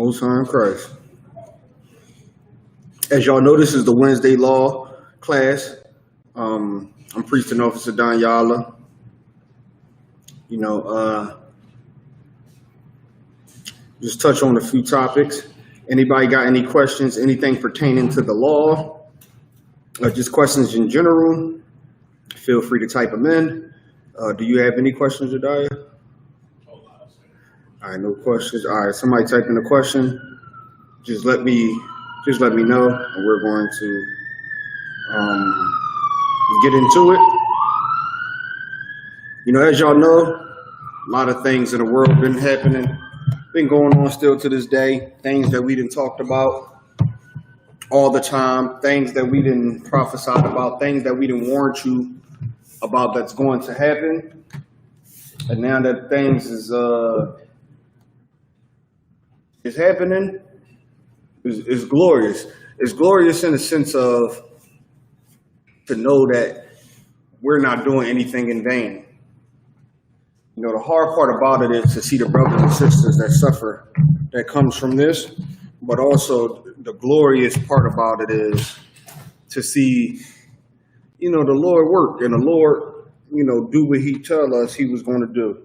Most High in Christ. As y'all know, this is the Wednesday Law class. I'm Priesting Officer Don Yala. Just touch on a few topics. Anybody got any questions, anything pertaining to the law, or just questions in general, feel free to type them in. Do you have any questions, Jediah? All right, no questions. All right, somebody type in a question. Just let me know, and we're going to get into it. As y'all know, a lot of things in the world been happening, been going on still to this day. Things that we didn't talked about all the time, things that we didn't prophesied about, things that we didn't warn you about that's going to happen. And now that things is happening, is glorious. It's glorious in the sense of to know that we're not doing anything in vain. The hard part about it is to see the brothers and sisters that suffer that comes from this, but also the glorious part about it is to see, the Lord work and the Lord, do what He tell us He was going to do.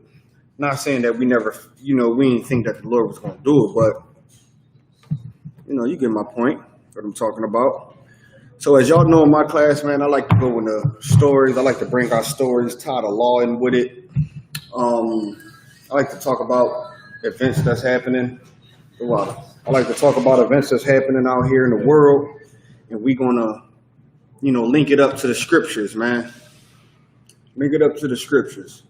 Not saying that we never, we didn't think that the Lord was going to do it, but you get my point. What I'm talking about. So as y'all know in my class, man, I like to go into stories. I like to bring out stories, tie the law in with it. I like to talk about events that's happening. I like to talk about events that's happening out here in the world, and we're gonna, link it up to the scriptures, man. Link it up to the scriptures.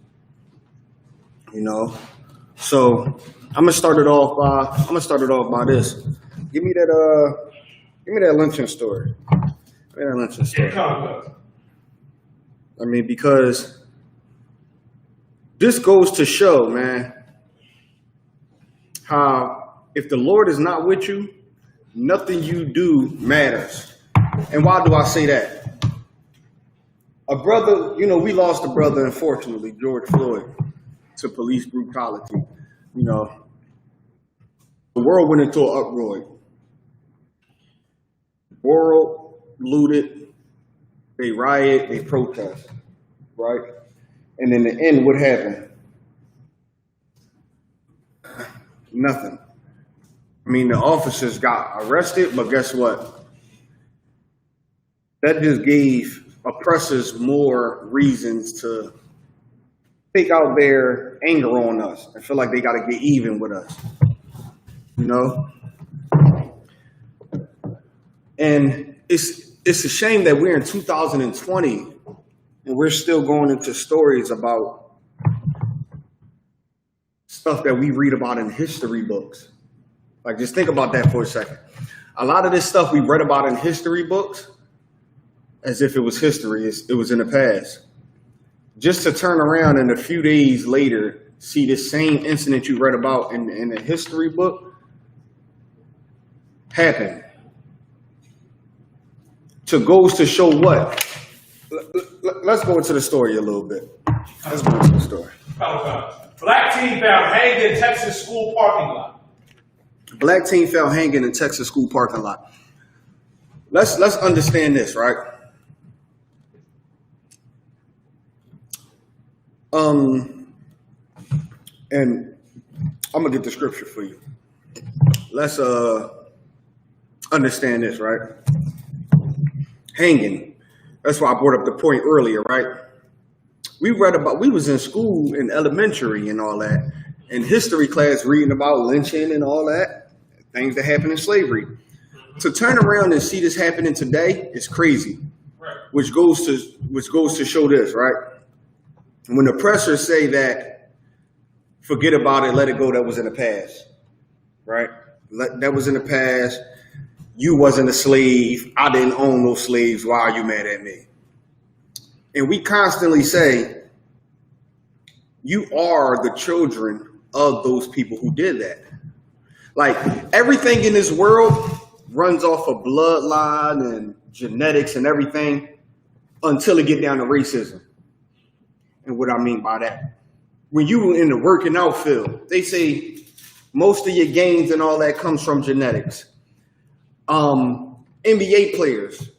So I'm gonna start it off by this. Give me that lynching story. Because this goes to show, man, how if the Lord is not with you, nothing you do matters. And why do I say that? A brother, we lost a brother, unfortunately, George Floyd, to police brutality. The world went into an uproar. The world looted, they riot, they protest, right? And in the end, what happened? Nothing. The officers got arrested, but guess what? That just gave oppressors more reasons to take out their anger on us and feel like they got to get even with us. And it's a shame that we're in 2020 and we're still going into stories about stuff that we read about in history books. Like, just think about that for a second. A lot of this stuff we read about in history books, as if it was history, it was in the past. Just to turn around and a few days later, see the same incident you read about in a history book happen. Goes to show what? Let's go into the story a little bit. Let's go into the story. Black teen found hanging in Texas school parking lot. Black teen found hanging in Texas school parking lot. Let's understand this, right? And I'm gonna get the scripture for you. Let's understand this, right? Hanging. That's why I brought up the point earlier, right? We was in school in elementary and all that, in history class reading about lynching and all that, things that happened in slavery. To turn around and see this happening today is crazy. Right. Which goes to show this, right? When oppressors say that, forget about it, let it go, that was in the past, right? That was in the past. You wasn't a slave. I didn't own no slaves. Why are you mad at me? And we constantly say, you are the children of those people who did that. Like, everything in this world runs off of bloodline and genetics and everything until it get down to racism. And what I mean by that, when you were in the working out field, they say Most of your gains and all that comes from genetics. NBA players.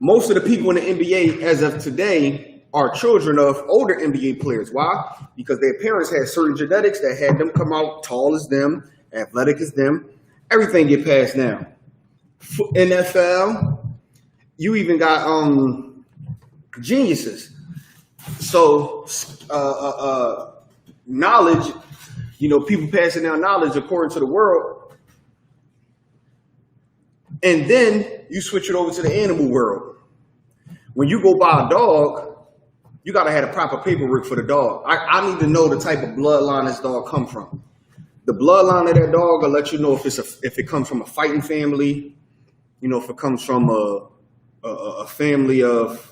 Most of the people in the NBA as of today are children of older NBA players. Why? Because their parents had certain genetics that had them come out tall as them, athletic as them. Everything get passed down. NFL, you even got geniuses. So knowledge, people passing down knowledge according to the world. And then you switch it over to the animal world. When you go buy a dog, you got to have the proper paperwork for the dog. I need to know the type of bloodline this dog come from. The bloodline of that dog will let you know if it comes from a fighting family, if it comes from a family of,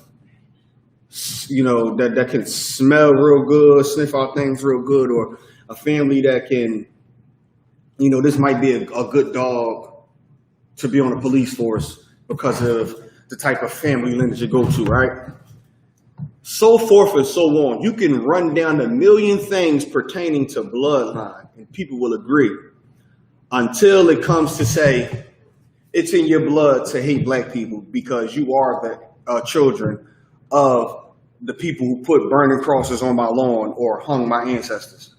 that can smell real good, sniff out things real good, or a family that can, this might be a good dog to be on the police force because of the type of family lineage you go to, right? So forth and so on. You can run down a million things pertaining to bloodline, and people will agree until it comes to say it's in your blood to hate black people because you are the children of the people who put burning crosses on my lawn or hung my ancestors.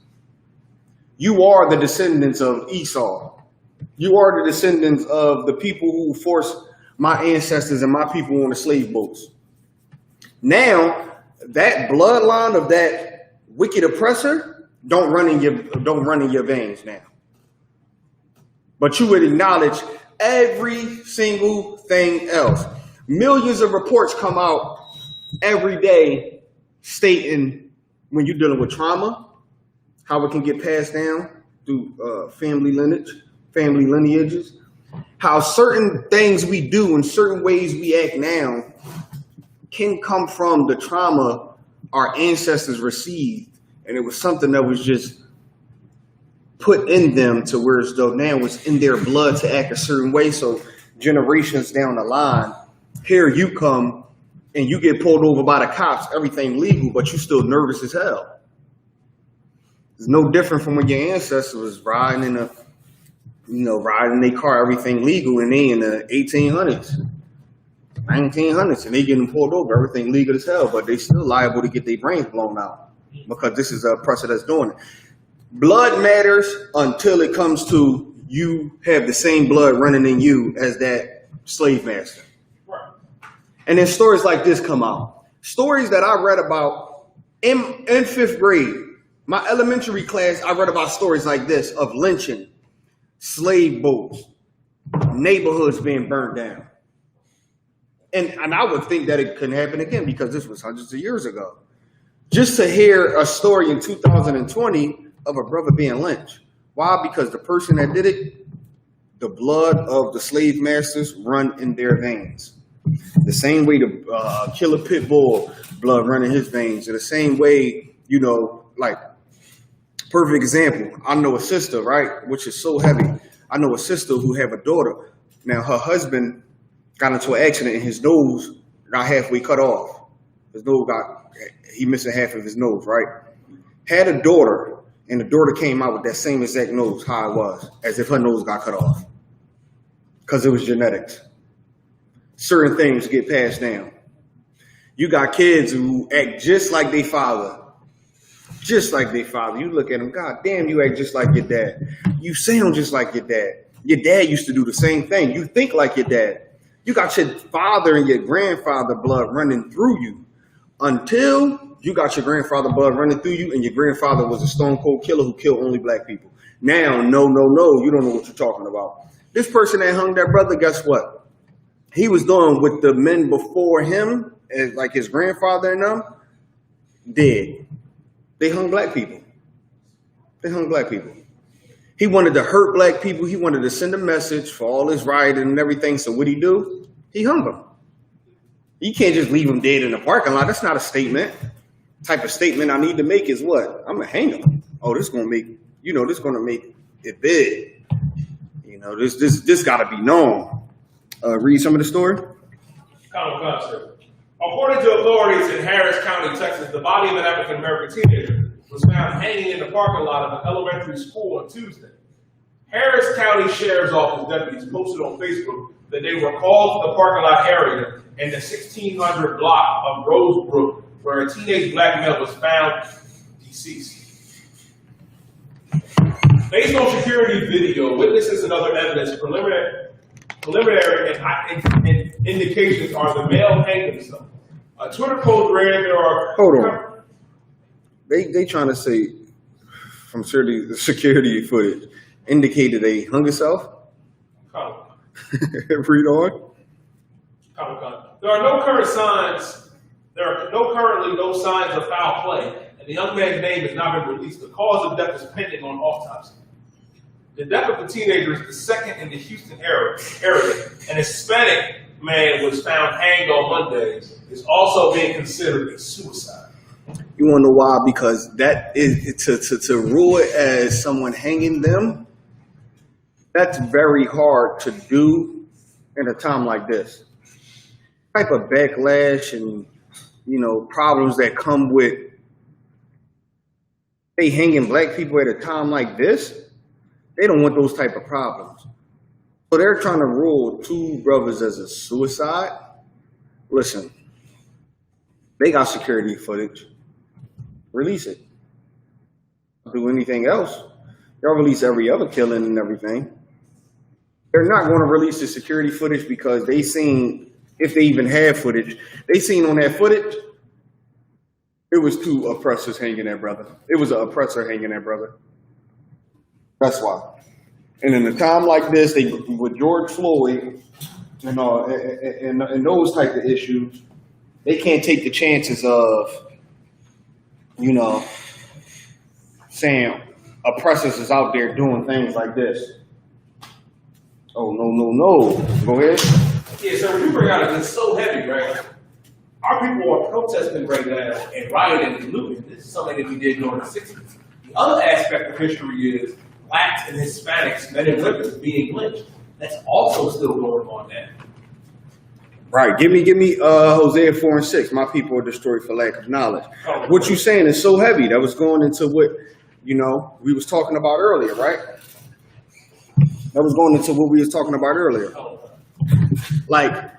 You are the descendants of Esau. You are the descendants of the people who forced my ancestors and my people on the slave boats. Now, that bloodline of that wicked oppressor don't run in your veins now. But you would acknowledge every single thing else. Millions of reports come out every day stating when you're dealing with trauma, how it can get passed down through family lineages, how certain things we do and certain ways we act now can come from the trauma our ancestors received. And it was something that was just put in them to where as though now it's in their blood to act a certain way. So generations down the line, here you come and you get pulled over by the cops, everything legal, but you still nervous as hell. It's no different from when your ancestors was riding in their car, everything legal, and they in the 1800s, 1900s, and they getting pulled over, everything legal as hell, but they still liable to get their brains blown out because this is a oppressor that's doing it. Blood matters until it comes to you have the same blood running in you as that slave master. Right. And then stories like this come out. Stories that I read about in fifth grade. My elementary class, I read about stories like this of lynching, slave boats, neighborhoods being burned down. And I would think that it couldn't happen again because this was hundreds of years ago. Just to hear a story in 2020 of a brother being lynched. Why? Because the person that did it, the blood of the slave masters run in their veins. The same way the killer pit bull blood run in his veins. Or the same way, like, perfect example, I know a sister, right, which is so heavy. I know a sister who have a daughter. Now, her husband got into an accident and his nose got halfway cut off. He missing half of his nose, right? Had a daughter, and the daughter came out with that same exact nose, how it was, as if her nose got cut off. Because it was genetics. Certain things get passed down. You got kids who act just like their father. Just like their father. You look at them, God damn, you act just like your dad. You sound just like your dad. Your dad used to do the same thing. You think like your dad. You got your father and your grandfather blood running through you until you got your grandfather blood running through you and your grandfather was a stone cold killer who killed only black people. Now, no, you don't know what you're talking about. This person that hung that brother, guess what? He was doing what the men before him, like his grandfather and them, did. They hung black people. He wanted to hurt black people. He wanted to send a message for all this rioting and everything. So what'd he do? He hung them. You can't just leave them dead in the parking lot. That's not a statement. Type of statement I need to make is what? I'm gonna hang them. Oh, this is gonna make it big. This gotta be known. Read some of the story. According to authorities in Harris County, Texas, the body of an African-American teenager was found hanging in the parking lot of an elementary school on Tuesday. Harris County Sheriff's Office deputies posted on Facebook that they were called to the parking lot area in the 1600 block of Rosebrook, where a teenage black male was found deceased. Based on security video, witnesses and other evidence, preliminary and indications are the male hanged himself. A Twitter post ran there are... Hold on. They trying to say, from security footage, indicated they hung himself? Read on. There are currently no signs of foul play, and the young man's name has not been released. The cause of death is pending on autopsy. The death of the teenager is the second in the Houston area. An Hispanic man was found hanged on Monday. Is also being considered a suicide. You want to know why? Because that is to rule it as someone hanging them. That's very hard to do in a time like this. Type of backlash and problems that come with they hanging black people at a time like this. They don't want those type of problems. So they're trying to rule two brothers as a suicide. Listen, they got security footage. Release it. Do anything else. They'll release every other killing and everything. They're not going to release the security footage because they seen, if they even have footage, they seen on that footage, it was two oppressors hanging that brother. It was an oppressor hanging that brother. That's why. And in a time like this, with George Floyd and those type of issues, they can't take the chances of, saying oppressors is out there doing things like this. Oh, no. Go ahead. Yeah, so when you bring out it's so heavy, right? Our people are protesting right now and rioting and looting. This is something that we did during the 60s. The other aspect of history is blacks and Hispanics, men and women, being lynched. That's also still going on now. Right. Give me Hosea 4:6. My people are destroyed for lack of knowledge. What you saying is so heavy. That was going into what, we was talking about earlier, right? That was going into what we was talking about earlier. Like,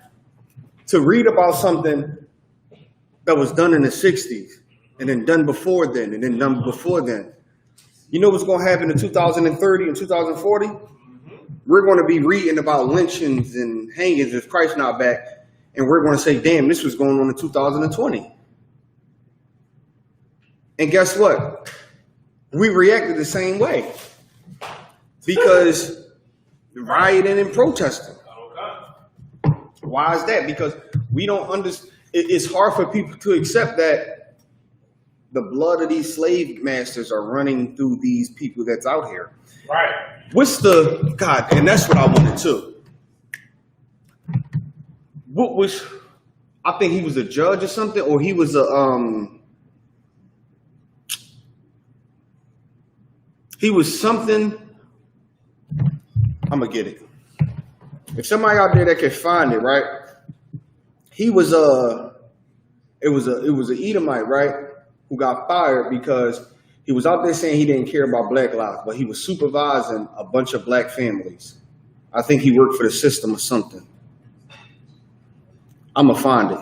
to read about something that was done in the 60s and then done before then and then done before then. You know what's going to happen in 2030 and 2040? We're going to be reading about lynchings and hangings if Christ's not back. And we're going to say, damn, this was going on in 2020. And guess what? We reacted the same way. Because rioting and protesting. Why is that? Because we don't understand. It's hard for people to accept that the blood of these slave masters are running through these people that's out here. Right. What's the God? And that's what I wanted too. What was? I think he was a judge or something, or he was a He was something. I'm gonna get it. If somebody out there that can find it, right? He was it was an Edomite, right? Who got fired because he was out there saying he didn't care about black lives, but he was supervising a bunch of black families. I think he worked for the system or something. I'm gonna find it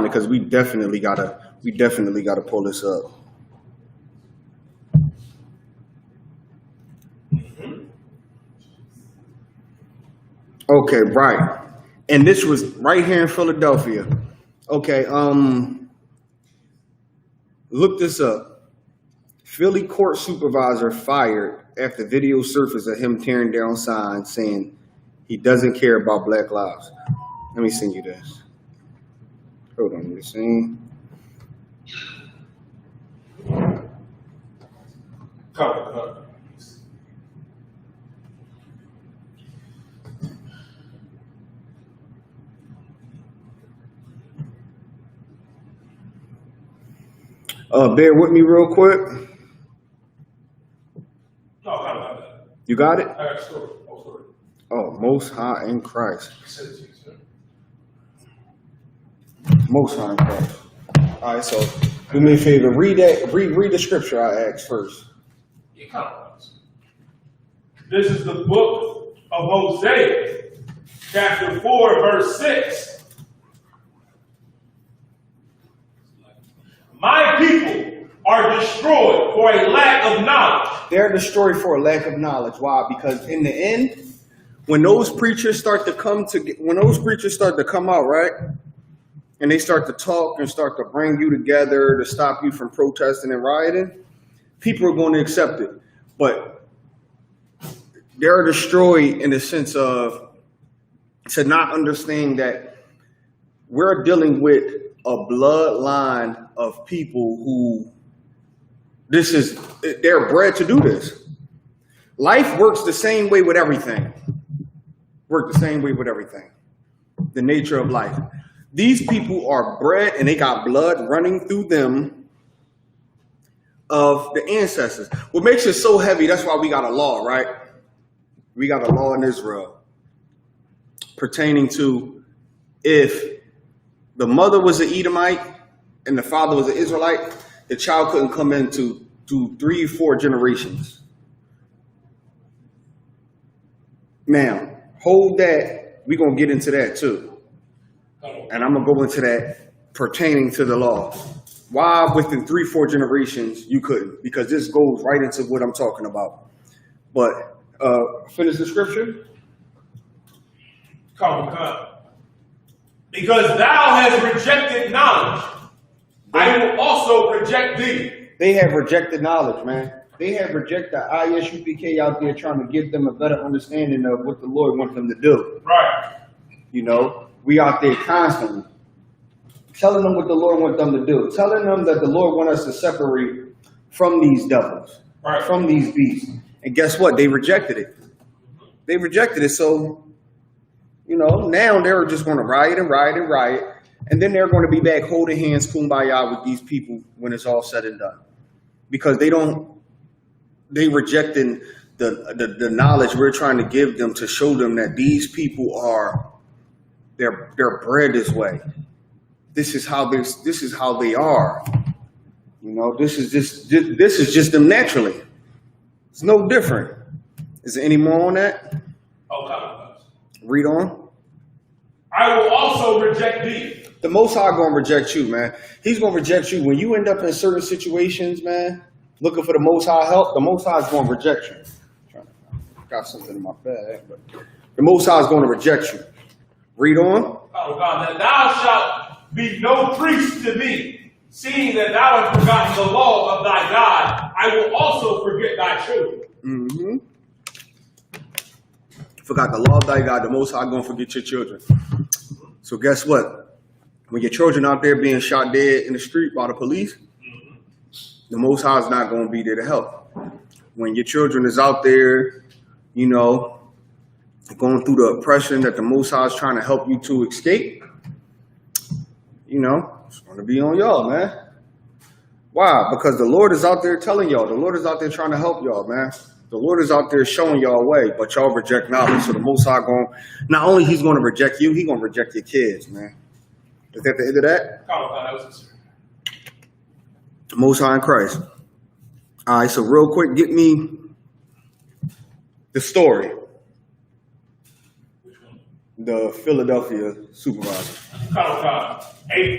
because we definitely gotta pull this up. Okay, right. And this was right here in Philadelphia. Okay, look this up. Philly court supervisor fired after video surfaced of him tearing down signs saying he doesn't care about black lives. Let me send you this. Hold on, let me see. Bear with me real quick. No. You got it? I got a story. Oh, Most High in Christ. Most High in Christ. All right, so Do me a favor, read the scripture I asked first. It comes. This is the book of Hosea, chapter 4, verse 6. My people are destroyed for a lack of knowledge. They're destroyed for a lack of knowledge. Why? Because in the end, when those preachers start to come out, right? And they start to talk and start to bring you together to stop you from protesting and rioting, people are going to accept it. But they're destroyed in the sense of to not understand that we're dealing with a bloodline of people who they're bred to do this. Life works the same way with everything. The nature of life. These people are bred and they got blood running through them of the ancestors. What makes it so heavy, that's why we got a law, right? We got a law in Israel pertaining to if the mother was an Edomite and the father was an Israelite, the child couldn't come into 3 or 4 generations. Now, hold that. We're going to get into that too. And I'm going to go into that pertaining to the law. Why within 3 or 4 generations you couldn't? Because this goes right into what I'm talking about. But finish the scripture. Come. Because thou hast rejected knowledge, I will also reject thee. They have rejected knowledge, man. They have rejected ISUPK out there trying to give them a better understanding of what the Lord wants them to do. Right. You know, we out there constantly telling them what the Lord wants them to do, telling them that the Lord wants us to separate from these devils, right, from these beasts. And guess what? They rejected it. They rejected it. So, you know, now they're just going to riot. And then they're going to be back holding hands, kumbaya with these people when it's all said and done. Because they rejecting the knowledge we're trying to give them to show them that these people they're bred this way. This is how they are. You know, this is just them naturally. It's no different. Is there any more on that? Oh, come. Read on. I will also reject thee. The Most High gonna reject you, man. He's gonna reject you when you end up in certain situations, man. Looking for the Most High help, the Most High is gonna reject you. Got something in my bag, but the Most High is gonna reject you. Read on. Oh God, that thou shalt be no priest to me, seeing that thou hast forgotten the law of thy God. I will also forget thy children. Mm-hmm. Forgot the law of thy God. The Most High gonna forget your children. So guess what? When your children out there being shot dead in the street by the police, the Most High is not going to be there to help. When your children is out there, you know, going through the oppression that the Most High is trying to help you to escape, you know, it's going to be on y'all, man. Why? Because the Lord is out there telling y'all. The Lord is out there trying to help y'all, man. The Lord is out there showing y'all a way, but y'all reject knowledge. So the Most High not only he's going to reject you, he's going to reject your kids, man. Is that the end of that? That was Most High in Christ. All right, so real quick, get me the story. Which one? The Philadelphia supervisor. A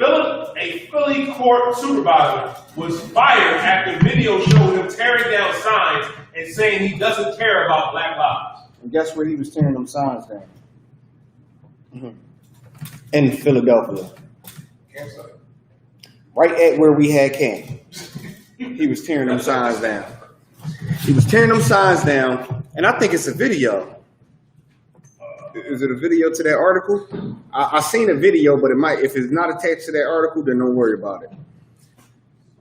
Philly court supervisor was fired after video showed him tearing down signs and saying he doesn't care about Black lives. And guess where he was tearing them signs down? Mm-hmm. In Philadelphia. Campsite. Right at where we had camp. He was tearing them signs down. And I think it's a video. Is it a video to that article? I seen a video, but if it's not attached to that article, then don't worry about it.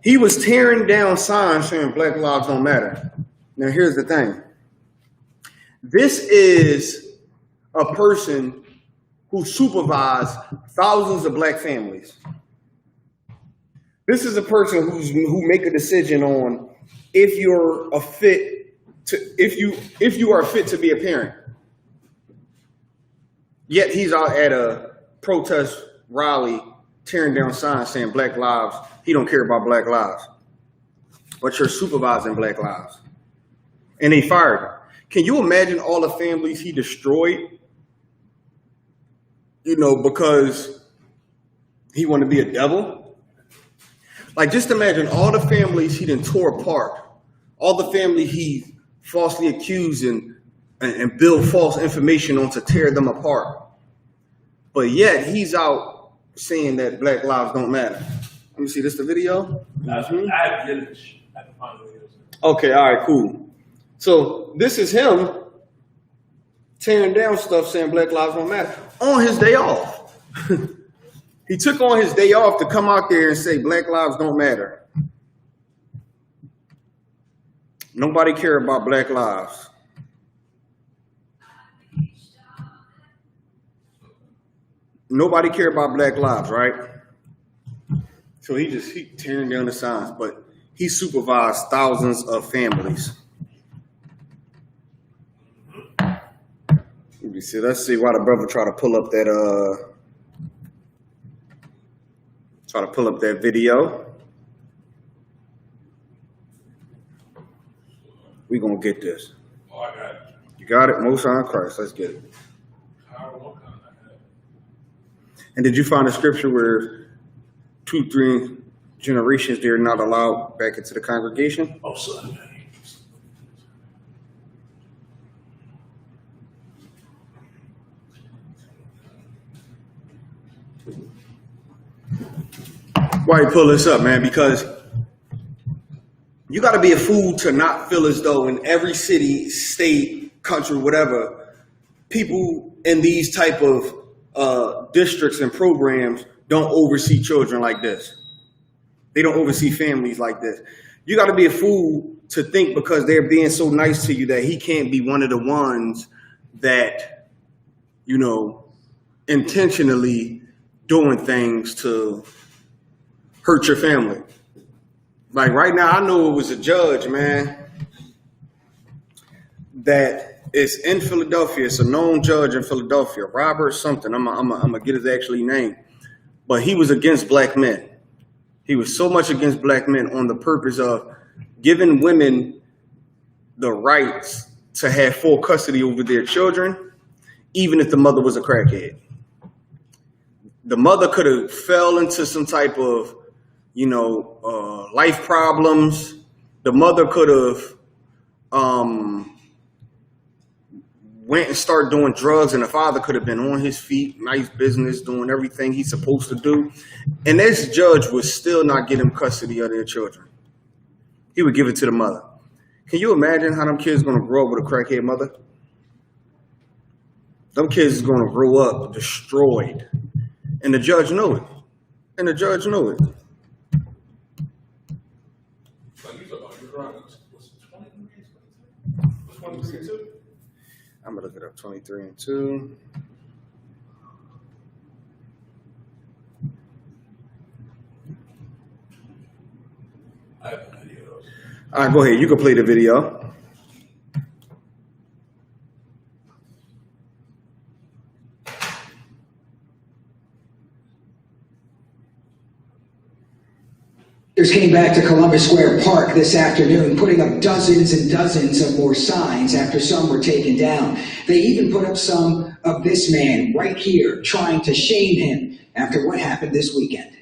He was tearing down signs saying Black lives don't matter. Now here's the thing. This is a person who supervised thousands of black families. This is a person who make a decision on if you are fit to be a parent. Yet he's out at a protest rally tearing down signs saying Black lives, he don't care about Black lives. But you're supervising Black lives. And they fired him. Can you imagine all the families he destroyed? You know, because he wanted to be a devil? Like, just imagine all the families he done tore apart. All the family he falsely accused and build false information on to tear them apart. But yet he's out saying that Black lives don't matter. Let me see, this the video? I have to get it. I have to find the video. Okay, all right, cool. So this is him tearing down stuff saying Black lives don't matter on his day off. He took on his day off to come out there and say Black lives don't matter. Nobody care about Black lives. Nobody care about Black lives, right? So he tearing down the signs, but he supervised thousands of families. Let me see. Let's see why the brother try to pull up that video. We gonna get this. Oh, I got it. You got it? Most High in Christ. Let's get it. And did you find a scripture where 2-3 generations they're not allowed back into the congregation? Oh, son. Why you pull this up, man? Because you got to be a fool to not feel as though in every city, state, country, whatever, people in these type of districts and programs don't oversee children like this. They don't oversee families like this. You got to be a fool to think because they're being so nice to you that he can't be one of the ones that, you know, intentionally doing things to hurt your family. Like right now, I know it was a judge, man, that is in Philadelphia. It's a known judge in Philadelphia, Robert something. I'm gonna get his actually name. But he was against black men. He was so much against black men on the purpose of giving women the rights to have full custody over their children, even if the mother was a crackhead. The mother could have fell into some type of, you know, life problems. The mother could have went and started doing drugs, and the father could have been on his feet, nice business, doing everything he's supposed to do. And this judge would still not get him custody of their children. He would give it to the mother. Can you imagine how them kids going to grow up with a crackhead mother? Them kids is going to grow up destroyed. And the judge knew it. And the judge knew it. I'm going to look it up. 23 and 2. I have the videos. All right, go ahead. You can play the video. Came back to Columbus Square Park this afternoon, putting up dozens and dozens of more signs after some were taken down. They even put up some of this man right here, trying to shame him after what happened this weekend.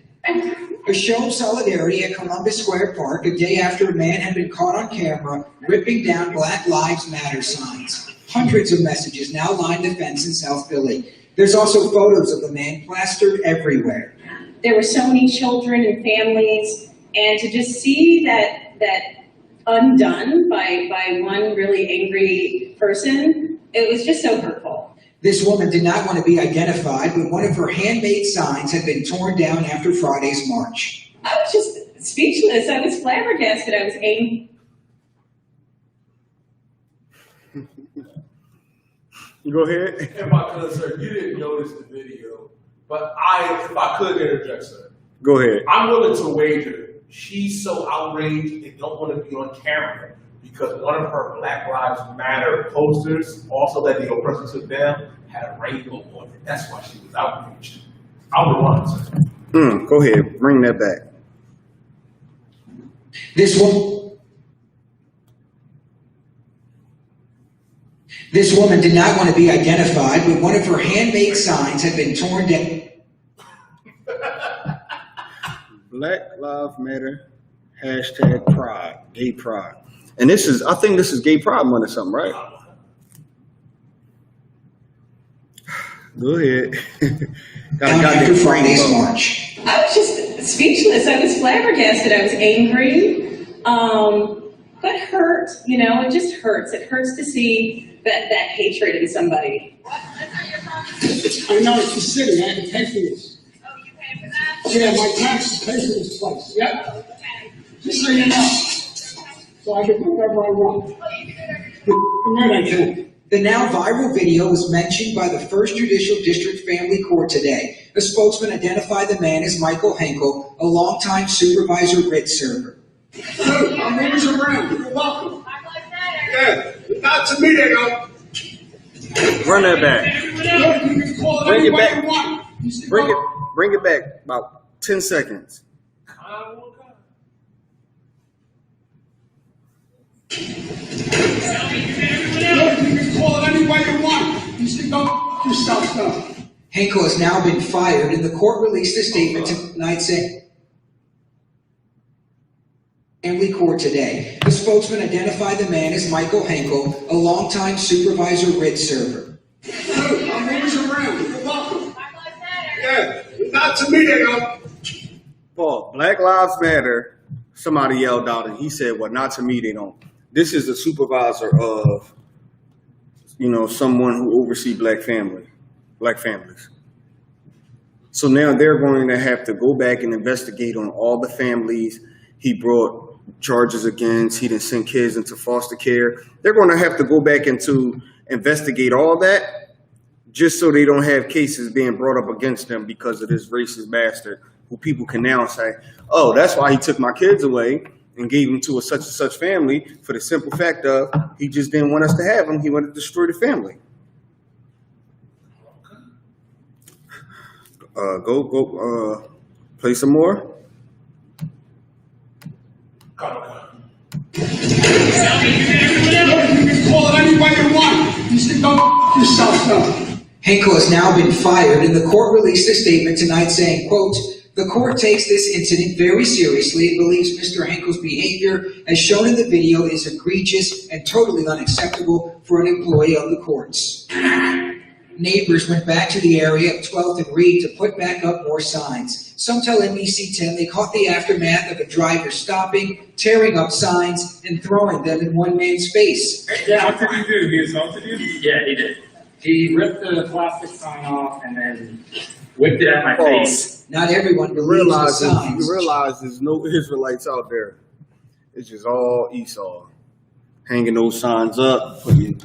A show of solidarity at Columbus Square Park a day after a man had been caught on camera ripping down Black Lives Matter signs. Hundreds of messages now line the fence in South Philly. There's also photos of the man plastered everywhere. There were so many children and families. And to just see that undone by one really angry person, it was just so hurtful. This woman did not want to be identified, but one of her handmade signs had been torn down after Friday's march. I was just speechless. I was flabbergasted. I was angry. Go ahead. If I could, sir, you didn't notice the video, but if I could interject, sir. Go ahead. I'm willing to wager she's so outraged they don't want to be on camera because one of her Black Lives Matter posters, also that the oppressor took down, had a rainbow on it. That's why she was outraged. I would run, sir. Go ahead, bring that back. This woman did not want to be identified, but one of her handmade signs had been torn down. Black Lives Matter, hashtag pride, gay pride. And this is, I think this is Gay Pride Month or something, right? Go ahead. After Friday's march. I was just speechless. I was flabbergasted. I was angry, but hurt. You know, it just hurts. It hurts to see that hatred in somebody. I know it's the city. I had to pay for this. Oh, you pay for that? Yeah, my taxes pay for this place. Yep. Okay. Just so you know. So I can do whatever I want. Oh, you can do whatever. Right, I can. The now viral video was mentioned by the First Judicial District Family Court today. A spokesman identified the man as Michael Henkel, a longtime supervisor grid server. Hey, I'm always around. You're welcome. Black Lives Matter. Yeah, not to me, they don't. Run that back. Look, you can call it Bring it any way back. you want. You see, look, Bring it back about 10 seconds. Look, you can call it any way you want. You see, don't yourself though. Henkel has now been fired, and the court released a statement tonight saying, Family Court today. The spokesman identified the man as Michael Henkel, a longtime supervisor grid server. Hey, I'm always around. You're welcome. Black Lives Matter. Yeah, not to me, they don't. Paul, Black Lives Matter, somebody yelled out and he said, well, not to me, they don't. This is the supervisor of, someone who oversees black families. So now they're going to have to go back and investigate on all the families he brought charges against. He didn't send kids into foster care. They're going to have to go back into investigate all that just so they don't have cases being brought up against them because of this racist bastard who people can now say, oh, that's why he took my kids away and gave them to a such and such family for the simple fact of he just didn't want us to have them. He wanted to destroy the family. Go play some more. Look, you can call it any way you want. You see, don't yourself though. Henkel has now been fired, and the court released a statement tonight saying, quote, the court takes this incident very seriously and believes Mr. Henkel's behavior, as shown in the video, is egregious and totally unacceptable for an employee of the courts. Neighbors went back to the area of 12th and Reed to put back up more signs. Some tell NBC10 they caught the aftermath of a driver stopping, tearing up signs, and throwing them in one man's face. Yeah, what did he do? He assaulted you? Yeah, he did. He ripped the plastic sign off and then whipped it at my face. Not everyone believes the signs. You realize there's no Israelites out there. It's just all Esau. Hanging those signs up, putting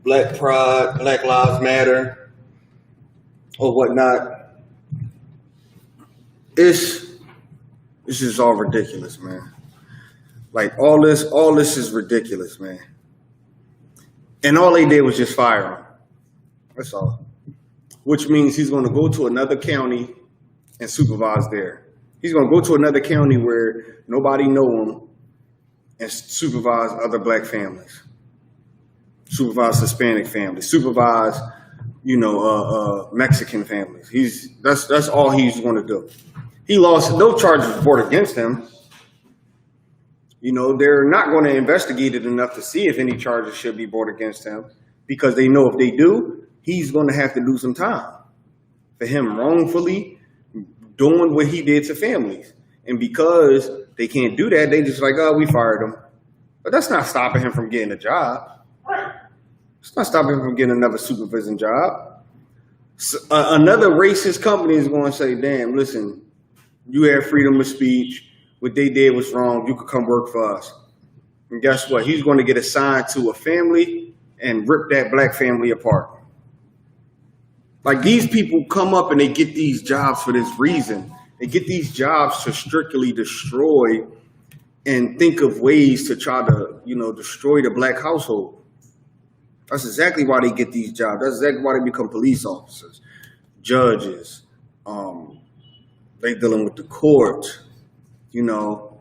Black Pride, Black Lives Matter, or whatnot. It's just all ridiculous, man. Like all this is ridiculous, man. And all they did was just fire him. That's all. Which means he's going to go to another county and supervise there. He's going to go to another county where nobody know him and supervise other black families. Supervise Hispanic families. Supervise, Mexican families. That's all he's going to do. He lost no charges brought against him. They're not going to investigate it enough to see if any charges should be brought against him because they know if they do, he's going to have to do some time for him wrongfully doing what he did to families. And because they can't do that, they just like, oh, we fired him. But that's not stopping him from getting a job. It's not stopping him from getting another supervision job. So, another racist company is going to say, damn, listen, you have freedom of speech. What they did was wrong. You could come work for us. And guess what? He's going to get assigned to a family and rip that black family apart. Like these people come up and they get these jobs for this reason. They get these jobs to strictly destroy and think of ways to try to, destroy the black household. That's exactly why they get these jobs. That's exactly why they become police officers. judges. They dealing with the courts. You know,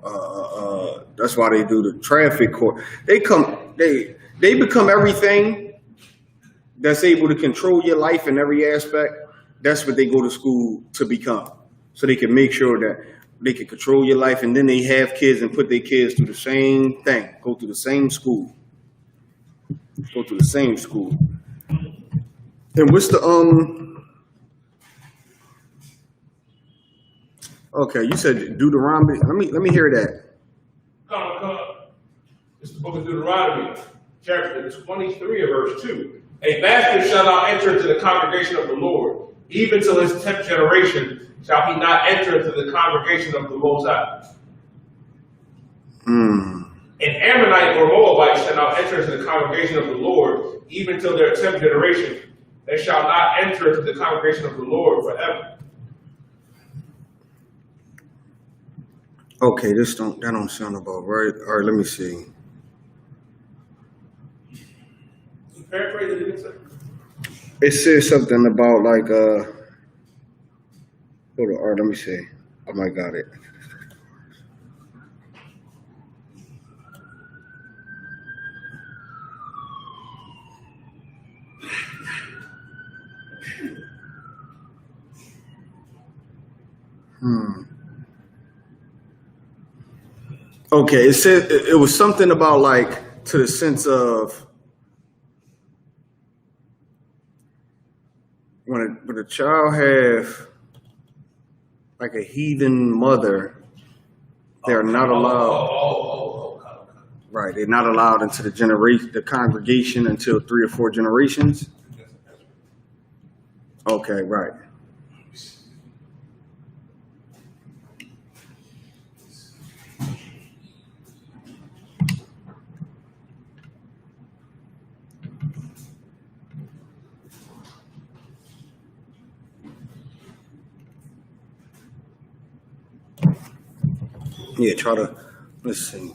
that's why they do the traffic court. They become everything that's able to control your life in every aspect. That's what they go to school to become. So they can make sure that they can control your life, and then they have kids and put their kids through the same thing, go through the same school. Go to the same school. And what's the okay, you said Deuteronomy. Let me hear that. Come. It's the book of Deuteronomy, chapter 23 and verse 2. A bastard shall not enter into the congregation of the Lord, even till his 10th generation shall he not enter into the congregation of the Most High. An Ammonite or Moabite shall not enter into the congregation of the Lord, even till their 10th generation. They shall not enter into the congregation of the Lord forever. Okay, that don't sound about right. All right, let me see. Paraphrase it, didn't it? It says something about like hold on, all right, let me see. I might got it. Okay, it said it was something about like to the sense of when a child have like a heathen mother, they're not allowed. Right, they're not allowed into the congregation until 3 or 4 generations. Okay, right. Yeah, try to, let's see.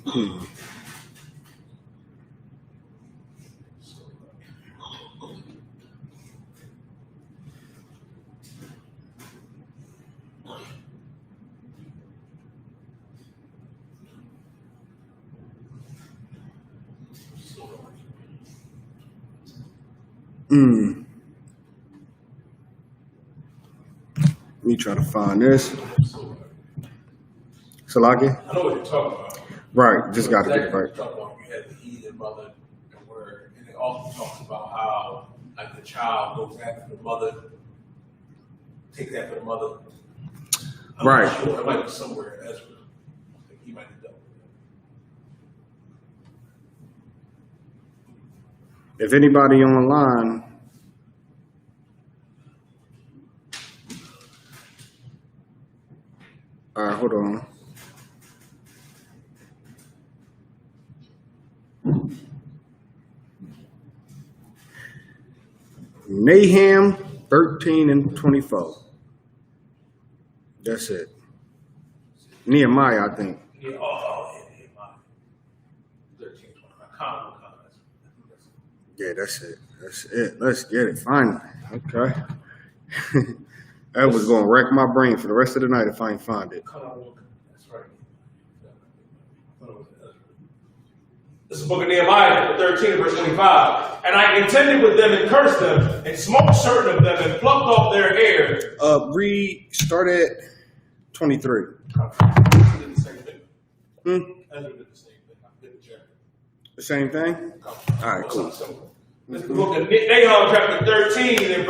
Let me try to find this. Salaki? I know what you're talking about. Right, just got to get it right. You had the heathen mother and word, and it also talks about how like the child goes after the mother, takes after the mother. I'm Right. not sure. It might be somewhere in Ezra. I think he might have done it. If anybody online, all right, hold on. Nahum 13 and 24. That's it. Nehemiah, I think. Yeah, yeah, 13, 25. Yeah, that's it. That's it. Let's get it. Finally. Okay. That was going to wreck my brain for the rest of the night if I ain't find it. That's right. This is the book of Nehemiah, 13, verse 25. And I contended with them and cursed them, and smote certain of them, and plucked off their hair. Start at 23. Ezra did the same thing. Ezra did the same thing. I did the chapter. The same thing? All right, cool. This is the book of Nahum, chapter 13, and the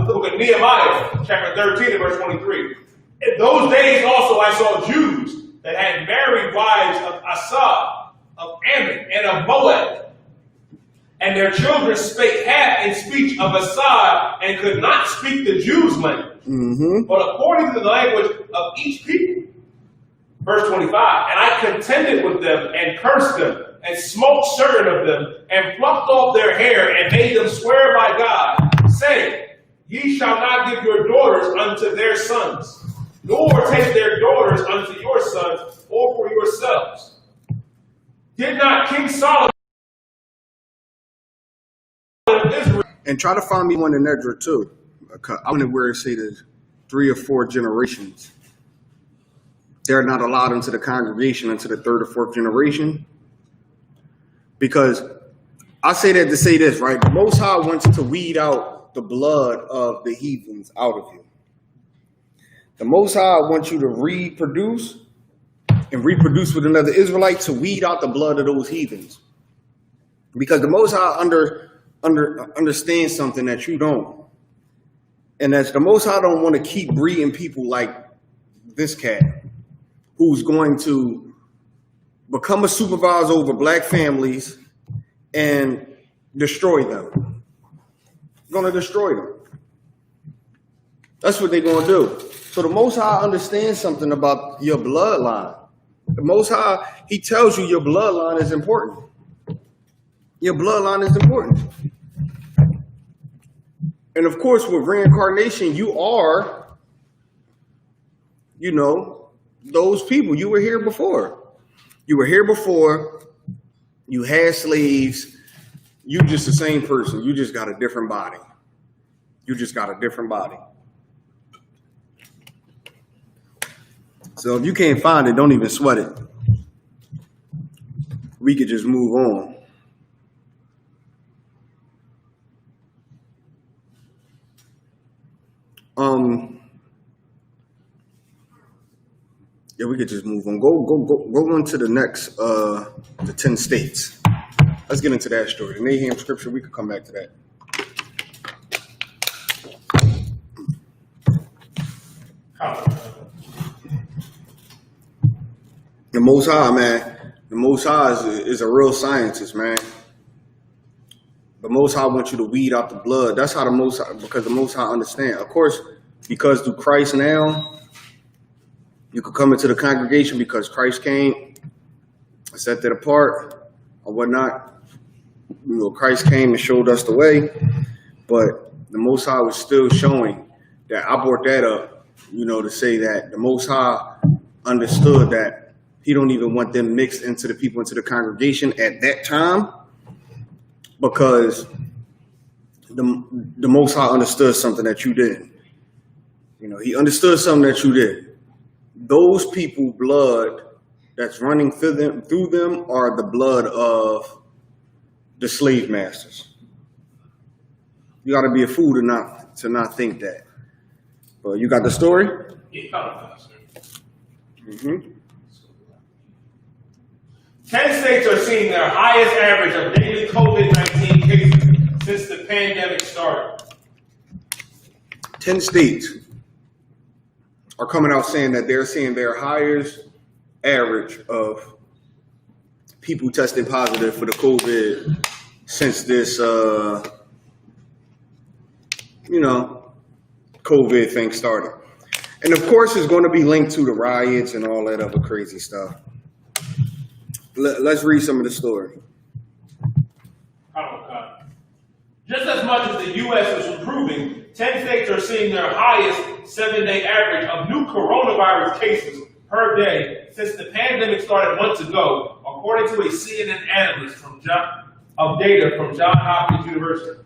book of Nehemiah, chapter 13, and verse 23. In those days also I saw Jews that had married wives of Assad, of Ammon, and of Moab. And their children spake half in speech of Assad, and could not speak the Jews' language, but according to the language of each people. Verse 25, and I contended with them, and cursed them, and smote certain of them, and plucked off their hair, and made them swear by God, saying, Ye shall not give your daughters unto their sons, nor take their daughters unto your sons, or for yourselves. Did not King Solomon And try to find me one in Ezra too. I wonder where it say the 3 or 4 generations. They're not allowed into the congregation until the 3rd or 4th generation. Because I say that to say this, right? The Most High wants to weed out the blood of the heathens out of you. The Most High wants you to reproduce and reproduce with another Israelite to weed out the blood of those heathens. Because the Most High understands something that you don't. And that's the Most High don't want to keep breeding people like this cat who's going to become a supervisor over black families and destroy them. Going to destroy them. That's what they're going to do. So the Most High understands something about your bloodline. The Most High, he tells you your bloodline is important. Your bloodline is important. And of course, with reincarnation, you are, those people. You were here before. You were here before. You had slaves. You just the same person. You just got a different body. You just got a different body. So if you can't find it, don't even sweat it. We could just move on. Yeah, we could just move on. Go on to the next, the 10 states. Let's get into that story. The Nahum scripture, we could come back to that. The Most High, man. The Most High is a real scientist, man. The Most High wants you to weed out the blood. That's how the Most High, because the Most High understand. Of course, because through Christ now, you could come into the congregation because Christ came, set that apart or whatnot. Christ came and showed us the way, but the Most High was still showing that. I brought that up, to say that the Most High understood that he don't even want them mixed into the people, into the congregation at that time, because the Most High understood something that you didn't. He understood something that you did. Those people, blood that's running through them are the blood of the slave masters. You got to be a fool to not think that. But you got the story? Yeah, Mm-hmm. 10 states are seeing their highest average of daily COVID-19 cases since the pandemic started. 10 states are coming out saying that they're seeing their highest average of people testing positive for the COVID since this, COVID thing started. And of course, it's going to be linked to the riots and all that other crazy stuff. Let's read some of the story. Just as much as the U.S. is improving, 10 states are seeing their highest 7-day average of new coronavirus cases per day since the pandemic started months ago, according to a CNN analyst of data from Johns Hopkins University.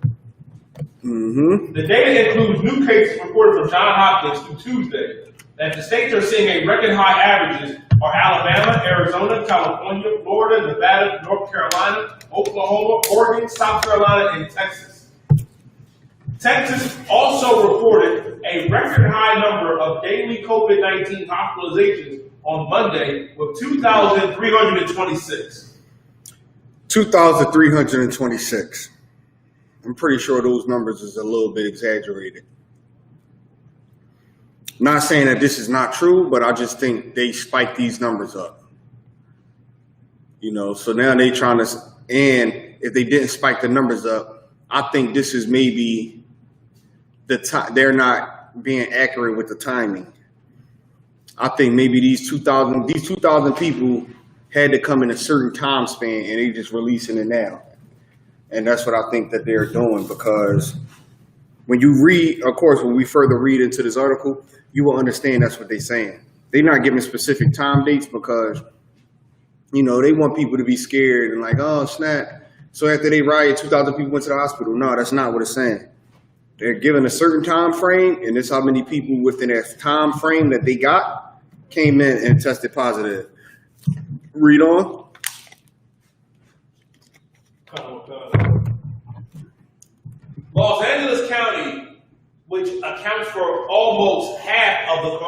Mm-hmm. The data includes new cases reported from Johns Hopkins through Tuesday. That the states are seeing a record high averages are Alabama, Arizona, California, Florida, Nevada, North Carolina, Oklahoma, Oregon, South Carolina, and Texas. Texas also reported a record high number of daily COVID-19 hospitalizations on Monday with 2,326. 2,326. I'm pretty sure those numbers is a little bit exaggerated. Not saying that this is not true, but I just think they spiked these numbers up. So now they trying to, and if they didn't spike the numbers up, I think this is maybe the time, they're not being accurate with the timing. I think maybe these 2,000 people had to come in a certain time span and they just releasing it now. And that's what I think that they're doing, because when you read, of course, when we further read into this article, you will understand that's what they're saying. They're not giving specific time dates because, they want people to be scared and like, oh, snap. So after they riot, 2,000 people went to the hospital. No, that's not what it's saying. They're given a certain time frame, and it's how many people within that time frame that they got came in and tested positive. Read on. Los Angeles County, which accounts for almost half of the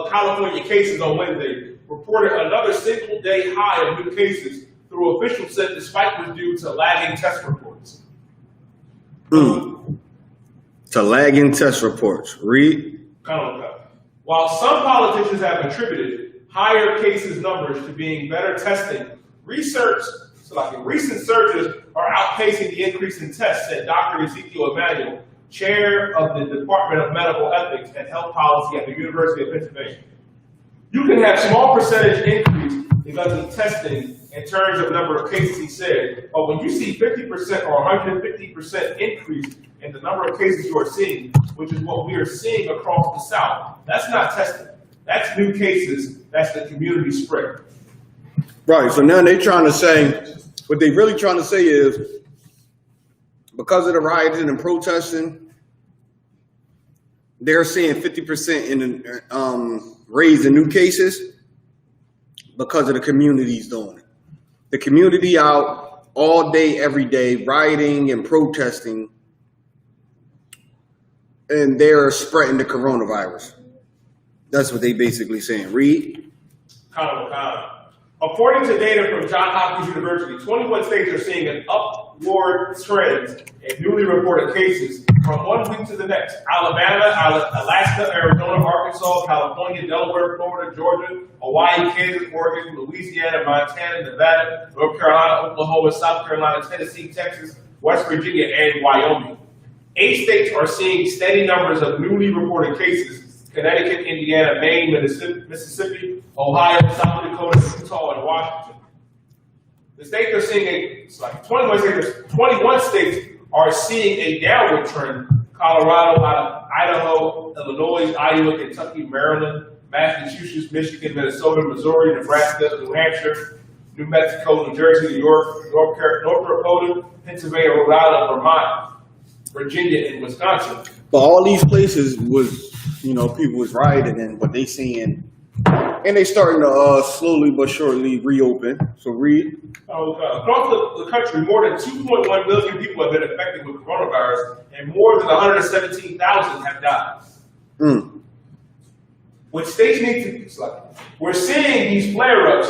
California cases on Wednesday, reported another single-day high of new cases through officials said the spike was due to lagging test reports. To lagging test reports. Read. While some politicians have attributed higher cases numbers to being better testing, recent surges are outpacing the increase in tests, said Dr. Ezekiel Emanuel, chair of the Department of Medical Ethics and Health Policy at the University of Pennsylvania. You can have small percentage increase because of testing in terms of number of cases, he said, but when you see 50% or 150% increase in the number of cases you are seeing, which is what we are seeing across the South, that's not testing. That's new cases. That's the community spread. Right. So now they're trying to say, what they really trying to say is, because of the rioting and protesting, they're seeing 50% in raise in new cases because of the communities doing it. The community out all day, every day, rioting and protesting, and they're spreading the coronavirus. That's what they basically saying. Read. According to data from Johns Hopkins University, 21 states are seeing an upward trend in newly reported cases from one week to the next. Alabama, Alaska, Arizona, Arkansas, California, Delaware, Florida, Georgia, Hawaii, Kansas, Oregon, Louisiana, Montana, Nevada, North Carolina, Oklahoma, South Carolina, Tennessee, Texas, West Virginia, and Wyoming. 8 states are seeing steady numbers of newly reported cases. Connecticut, Indiana, Maine, Mississippi, Ohio, South Dakota, Utah, and Washington. The states are seeing 21 states are seeing a downward trend. Colorado, Idaho, Illinois, Iowa, Kentucky, Maryland, Massachusetts, Michigan, Minnesota, Missouri, Nebraska, New Hampshire, New Mexico, New Jersey, New York, North Dakota, Pennsylvania, Rhode Island, Vermont, Virginia, and Wisconsin. But all these places was, people was rioting in, but they seeing, and they starting to slowly but surely reopen. So read. Across the country, more than 2.1 million people have been affected with coronavirus, and more than 117,000 have died. What states need to, we're seeing these flare-ups,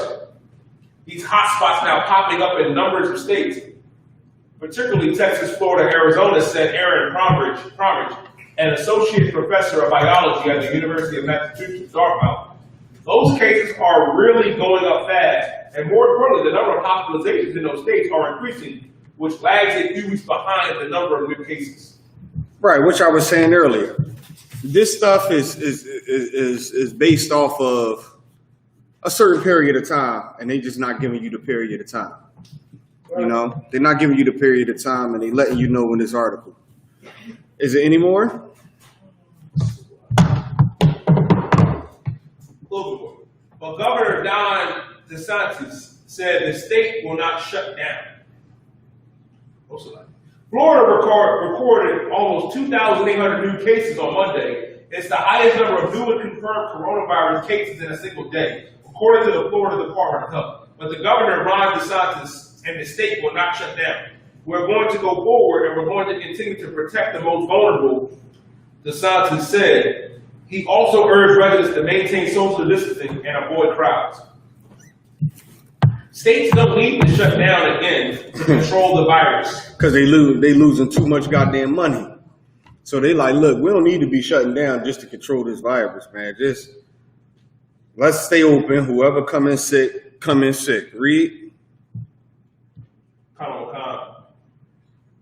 these hotspots now popping up in numbers of states, particularly Texas, Florida, Arizona, said Aaron Promridge, an associate professor of biology at the University of Massachusetts, Dartmouth. Those cases are really going up fast, and more importantly, the number of hospitalizations in those states are increasing, which lags a few weeks behind the number of new cases. Right, which I was saying earlier. This stuff is based off of a certain period of time, and they just not giving you the period of time. They're not giving you the period of time, and they letting you know in this article. Is it any more? But Governor Don DeSantis said the state will not shut down. Florida recorded almost 2,800 new cases on Monday. It's the highest number of newly confirmed coronavirus cases in a single day, according to the Florida Department of Health. But the governor, Ron DeSantis, and the state will not shut down. We're going to go forward, and we're going to continue to protect the most vulnerable, DeSantis said. He also urged residents to maintain social distancing and avoid crowds. States don't need to shut down again to control the virus. Because they losing too much goddamn money. So they like, look, we don't need to be shutting down just to control this virus, man. Just let's stay open. Whoever come in sick, come in sick. Read.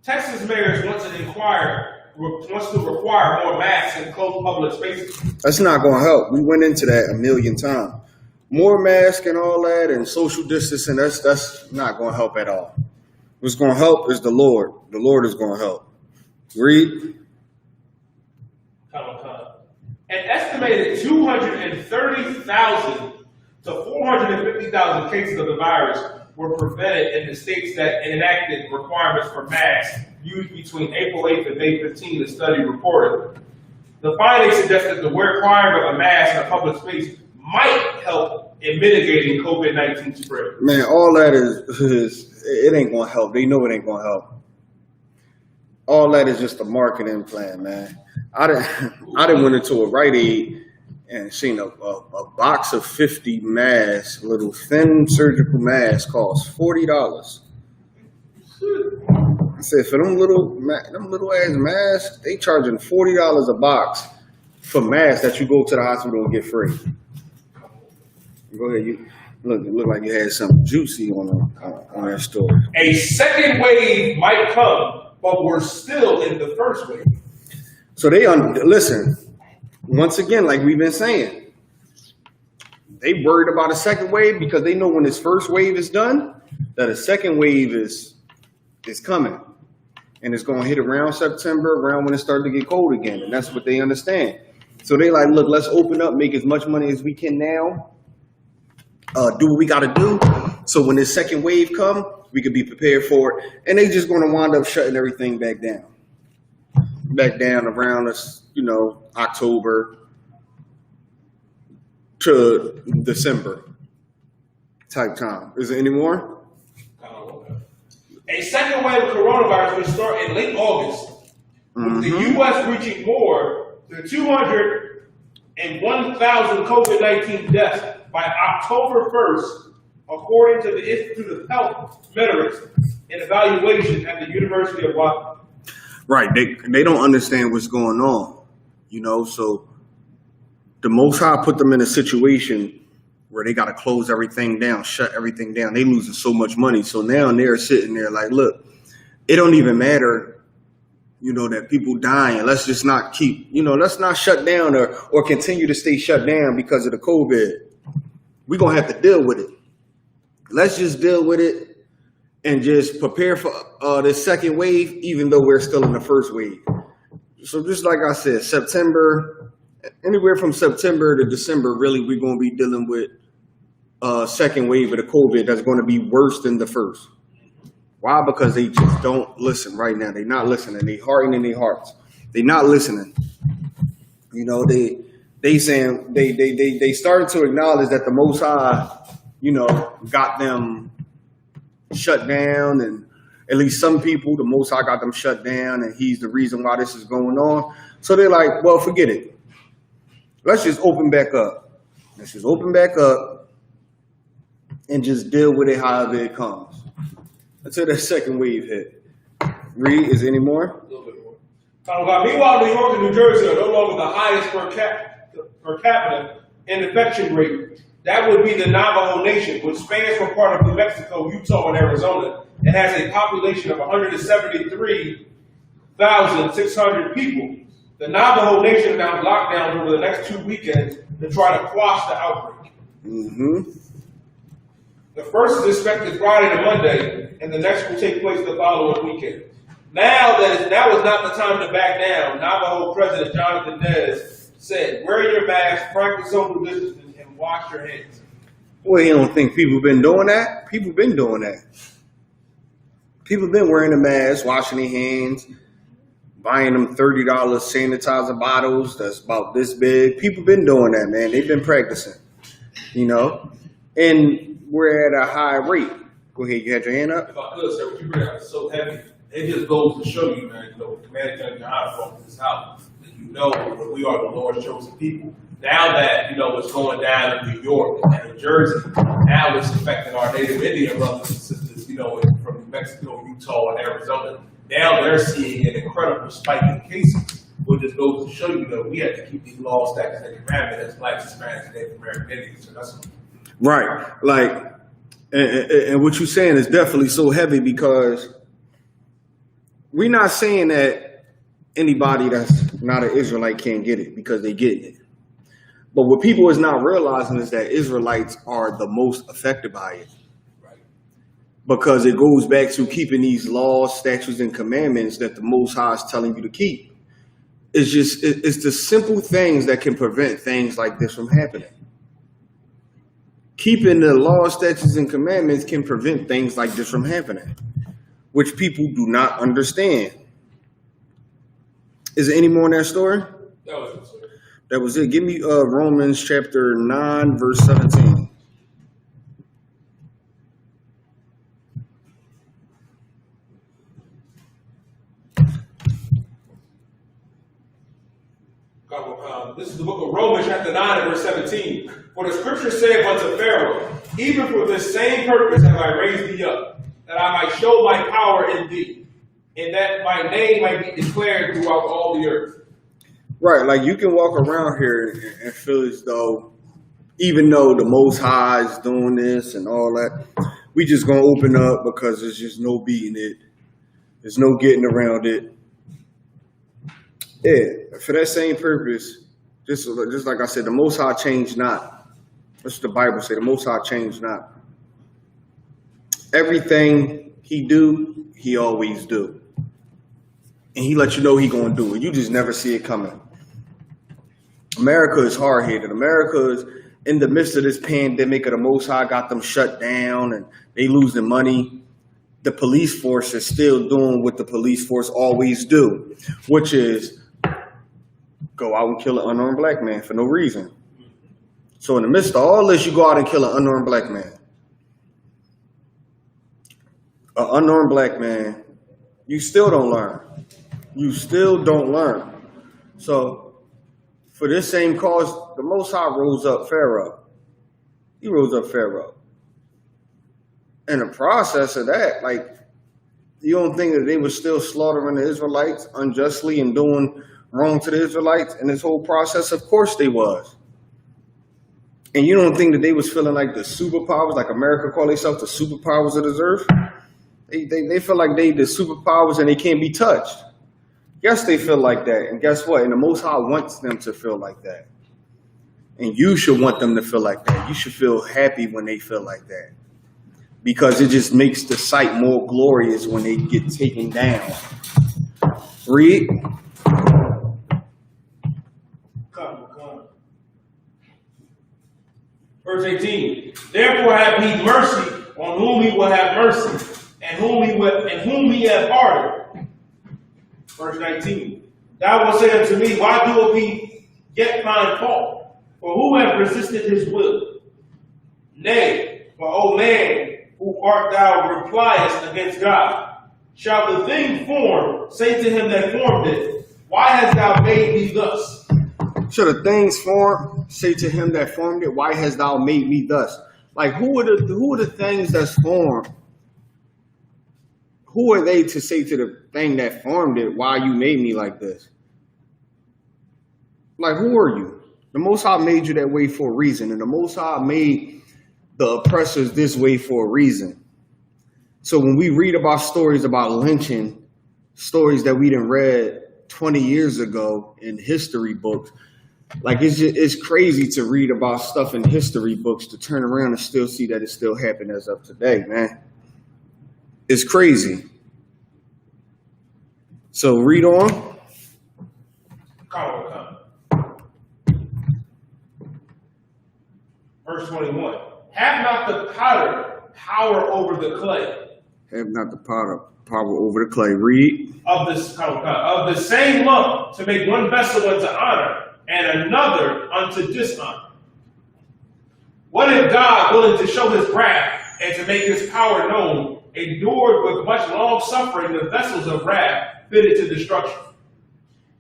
Texas mayors wants to require more masks in closed public spaces. That's not going to help. We went into that a million times. More masks and all that and social distancing, that's not going to help at all. What's going to help is the Lord. The Lord is going to help. Read. An estimated 230,000 to 450,000 cases of the virus were prevented in the states that enacted requirements for masks used between April 8th and May 15th, the study reported. The findings suggest that the requirement of a mask in a public space might help in mitigating COVID-19 spread. Man, all that is it ain't gonna help. They know it ain't gonna help. All that is just a marketing plan, man. I didn't went into a Rite Aid and seen a box of 50 masks, little thin surgical masks, cost $40. I said, for them little ass masks, they charging $40 a box for masks that you go to the hospital and get free. Go ahead, you look like you had something juicy on that story. A second wave might come, but we're still in the first wave. So listen. Once again, like we've been saying, they worried about a second wave because they know when this first wave is done, that a second wave is coming. And it's going to hit around September, around when it starts to get cold again. And that's what they understand. So they like, look, let's open up, make as much money as we can now, do what we got to do. So when this second wave come, we can be prepared for it. And they just going to wind up shutting everything back down. Back down around us, October to December type time. Is there any more? A second wave of coronavirus will start in late August, with the U.S. reaching more than 201,000 COVID-19 deaths by October 1st, according to the Institute of Health Metrics and Evaluation at the University of Washington. Right, they don't understand what's going on, so the Most High put them in a situation where they got to close everything down, shut everything down. They losing so much money. So now they're sitting there like, look, it don't even matter, that people dying. Let's just not keep, let's not shut down or continue to stay shut down because of the COVID. We're going to have to deal with it. Let's just deal with it and just prepare for the second wave, even though we're still in the first wave. So just like I said, anywhere from September to December, really, we're going to be dealing with second wave of the COVID that's going to be worse than the first. Why? Because they just don't listen right now. They're not listening. They hardening their hearts. They're not listening. They saying they started to acknowledge that the Most High, got them shut down, and at least some people, the Most High got them shut down, and he's the reason why this is going on. So they're like, well, forget it. Let's just open back up. Let's just open back up and just deal with it however it comes until that second wave hit. Reed, is there any more? A little bit more. Meanwhile, New York and New Jersey are no longer the highest per capita infection rate. That would be the Navajo Nation, which spans from part of New Mexico, Utah, and Arizona. It has a population of 173,600 people. The Navajo Nation announced lockdowns over the next 2 weekends to try to quash the outbreak. The first is expected Friday to Monday, and the next will take place the following weekend. Now is not the time to back down. Navajo President Jonathan Nez said, "Wear your mask, practice social distancing, and wash your hands." Well, you don't think people been doing that? People been doing that. People been wearing a mask, washing their hands, buying them $30 sanitizer bottles that's about this big. People been doing that, man. They've been practicing, and we're at a high rate. Go ahead, you had your hand up? If I could, sir, what you bring out is so heavy. It just goes to show you, man, Commander General John from this house, that that we are the Lord's chosen people. Now that, it's going down in New York and New Jersey, now it's affecting our Native Indian brothers and sisters, from New Mexico, Utah, and Arizona. Now they're seeing an incredible spike in cases, which just goes to show you that we have to keep these laws, statutes, and commandments as Blacks, Hispanics, and Native American Indians. So that's right. And what you're saying is definitely so heavy, because we're not saying that anybody that's not an Israelite can't get it, because they get it. But what people is not realizing is that Israelites are the most affected by it. Because it goes back to keeping these laws, statutes, and commandments that the Most High is telling you to keep. It's the simple things that can prevent things like this from happening. Keeping the laws, statutes, and commandments can prevent things like this from happening. which people do not understand. Is there any more in that story? That was it, sir. That was it. Give me Romans chapter 9, verse 17. This is the book of Romans, chapter 9, and verse 17. For the scripture saith unto Pharaoh, even for this same purpose have I raised thee up, that I might show my power in thee, and that my name might be declared throughout all the earth. Right, like you can walk around here and feel as though, even though the Most High is doing this and all that, we just gonna open up because there's just no beating it. There's no getting around it. Yeah, for that same purpose, just like I said, the Most High changed not. That's what the Bible says. The Most High changed not. Everything he do, he always do. And he let you know he gonna do it. You just never see it coming. America is hard-headed. America is in the midst of this pandemic of the Most High got them shut down and they losing money. The police force is still doing what the police force always do, which is go out and kill an unarmed black man for no reason. So in the midst of all this, you go out and kill an unarmed black man. An unarmed black man, you still don't learn. You still don't learn. So for this same cause, the Most High rose up Pharaoh. He rose up Pharaoh. In the process of that, like, you don't think that they were still slaughtering the Israelites unjustly and doing wrong to the Israelites in this whole process? Of course they was. And you don't think that they was feeling like the superpowers, like America call themselves the superpowers of this earth? They feel like they the superpowers and they can't be touched. Yes, they feel like that. And guess what? And the Most High wants them to feel like that. And you should want them to feel like that. You should feel happy when they feel like that. Because it just makes the sight more glorious when they get taken down. Read. Come. Verse 18. Therefore have he mercy on whom he will have mercy, and whom he hath pardoned. Verse 19. Thou wilt say unto me, why doeth he yet find fault? For who hath resisted his will? Nay, for O man, who art thou repliest against God? Shall the thing formed say to him that formed it, why hast thou made me thus? Shall the things formed say to him that formed it, why hast thou made me thus? Like, who are the things that's formed? Who are they to say to the thing that formed it, why you made me like this? Like, who are you? The Most High made you that way for a reason, and the Most High made the oppressors this way for a reason. So when we read about stories about lynching, stories that we done read 20 years ago in history books, like it's crazy to read about stuff in history books to turn around and still see that it still happened as of today, man. It's crazy. So read on. Come. Verse 21. Have not the potter power over the clay? Have not the power over the clay. Read. Of the same lump to make one vessel unto honor and another unto dishonor. What if God, willing to show his wrath and to make his power known, endured with much long suffering the vessels of wrath fitted to destruction,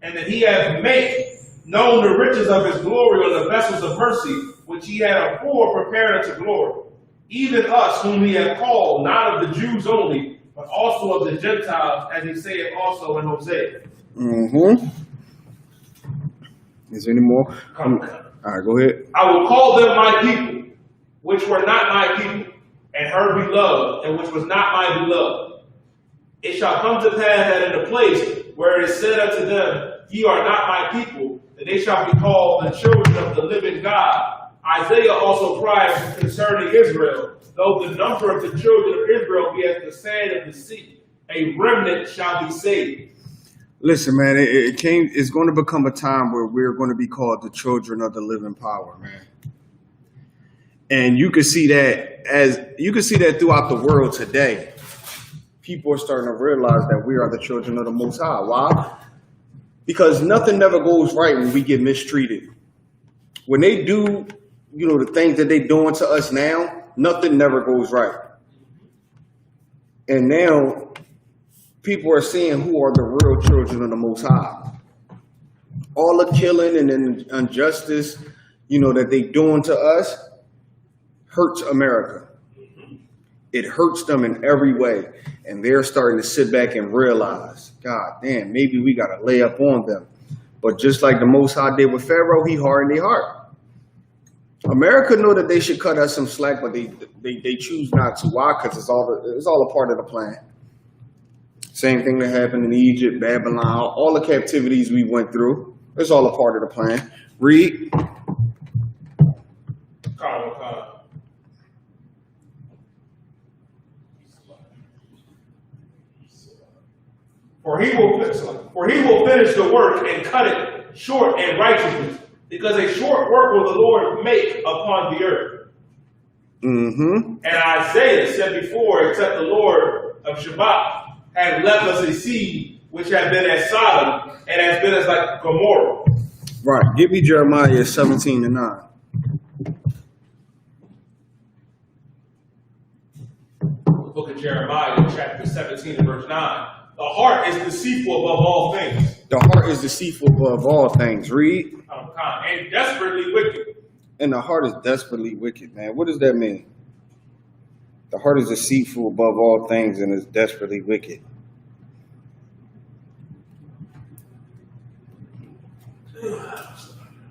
and that he hath made known the riches of his glory on the vessels of mercy, which he had afore prepared unto glory, even us whom he hath called, not of the Jews only, but also of the Gentiles, as he saith also in Hosea. Mm-hmm. Is there any more? All right, go ahead. I will call them my people, which were not my people, and her beloved, and which was not my beloved. It shall come to pass that in the place where it is said unto them, ye are not my people, that they shall be called the children of the living God. Isaiah also cried concerning Israel, though the number of the children of Israel be as the sand of the sea, a remnant shall be saved. Listen, man, it's going to become a time where we're going to be called the children of the living power, man. And you can see that throughout the world today. people are starting to realize that we are the children of the Most High. Why? Because nothing never goes right when we get mistreated. When they do, the things that they're doing to us now, nothing never goes right. And now people are seeing who are the real children of the Most High. All the killing and injustice, that they doing to us hurts America. It hurts them in every way. And they're starting to sit back and realize, God damn, maybe we got to lay up on them. But just like the Most High did with Pharaoh, he hardened their heart. America know that they should cut us some slack, but they choose not to. Why? Because it's all a part of the plan. Same thing that happened in Egypt, Babylon, all the captivities we went through. It's all a part of the plan. Read. For he will finish the work and cut it short in righteousness, because a short work will the Lord make upon the earth. Mm-hmm. And Isaiah said before, except the Lord of Shabbat had left us a seed which had been as Sodom and has been as like Gomorrah. Right. Give me Jeremiah 17:9. Book of Jeremiah, chapter 17 and verse 9. The heart is deceitful above all things. The heart is deceitful above all things. Read. And desperately wicked. And the heart is desperately wicked, man. What does that mean? The heart is deceitful above all things and is desperately wicked.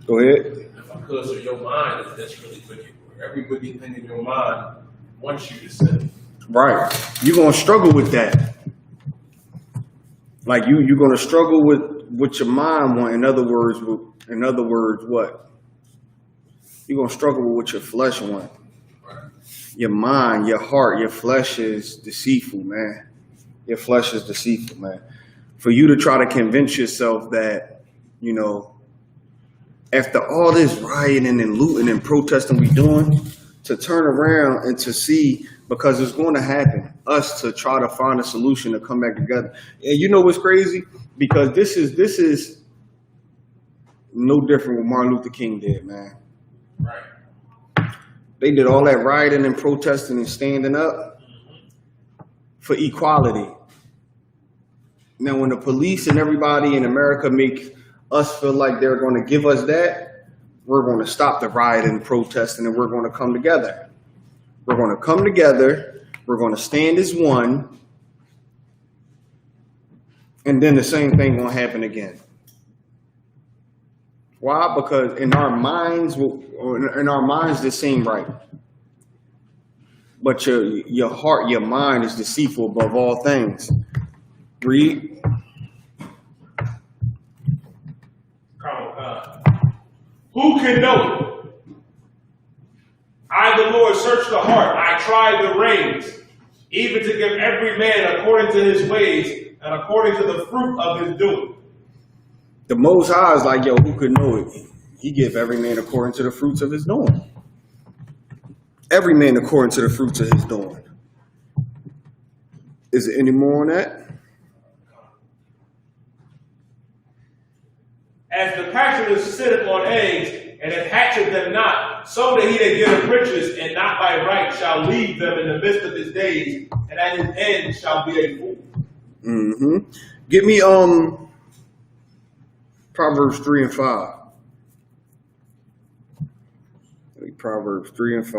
Go ahead. If I could, so your mind is desperately wicked. Every wicked thing in your mind wants you to sin. Right. You're going to struggle with that. Like you're going to struggle with your mind. In other words, what? You're going to struggle with what your flesh want. Right. Your mind, your heart, your flesh is deceitful, man. Your flesh is deceitful, man. For you to try to convince yourself that, after all this rioting and looting and protesting we doing, to turn around and to see, because it's going to happen, us to try to find a solution to come back together. And you know what's crazy? Because this is no different what Martin Luther King did, man. Right. They did all that rioting and protesting and standing up for equality. Now, when the police and everybody in America make us feel like they're going to give us that, we're going to stop the rioting and protesting, and we're going to come together. We're going to come together. We're going to stand as one. And then the same thing going to happen again. Why? Because in our minds this seem right. But your heart, your mind is deceitful above all things. Read. Who can know it? I, the Lord, search the heart. I try the reins, even to give every man according to his ways and according to the fruit of his doing. The Most High is like, yo, who could know it? He give every man according to the fruits of his doing. Every man according to the fruits of his doing. Is there any more on that? As the pastoress sitteth on eggs, and it hatcheth them not, so that he that giveth riches, and not by right, shall leave them in the midst of his days, and at his end shall be a fool. Mm-hmm. Give me Proverbs 3 and 5. Proverbs 3 and 5.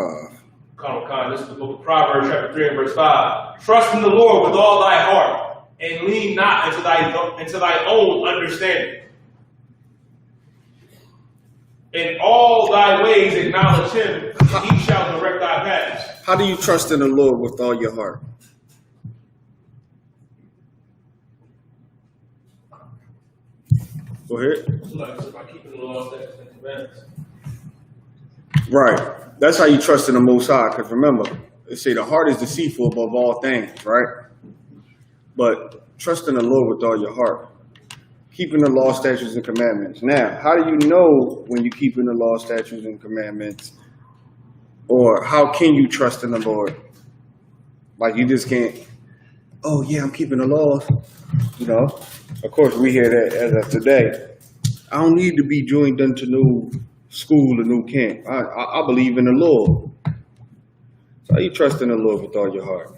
This is the book of Proverbs, chapter 3 and verse 5. Trust in the Lord with all thy heart, and lean not into thy own understanding. In all thy ways acknowledge him, and he shall direct thy paths. How do you trust in the Lord with all your heart? Go ahead. By keeping the law, statutes, and commandments. Right. That's how you trust in the Most High. Because remember, they say the heart is deceitful above all things, right? But trust in the Lord with all your heart. Keeping the law, statutes, and commandments. Now, how do you know when you're keeping the law, statutes, and commandments? Or how can you trust in the Lord? Like you just can't, oh yeah, I'm keeping the laws. You know, of course we hear that as of today. I don't need to be joined into no school or no camp. I believe in the Lord. So you trust in the Lord with all your heart.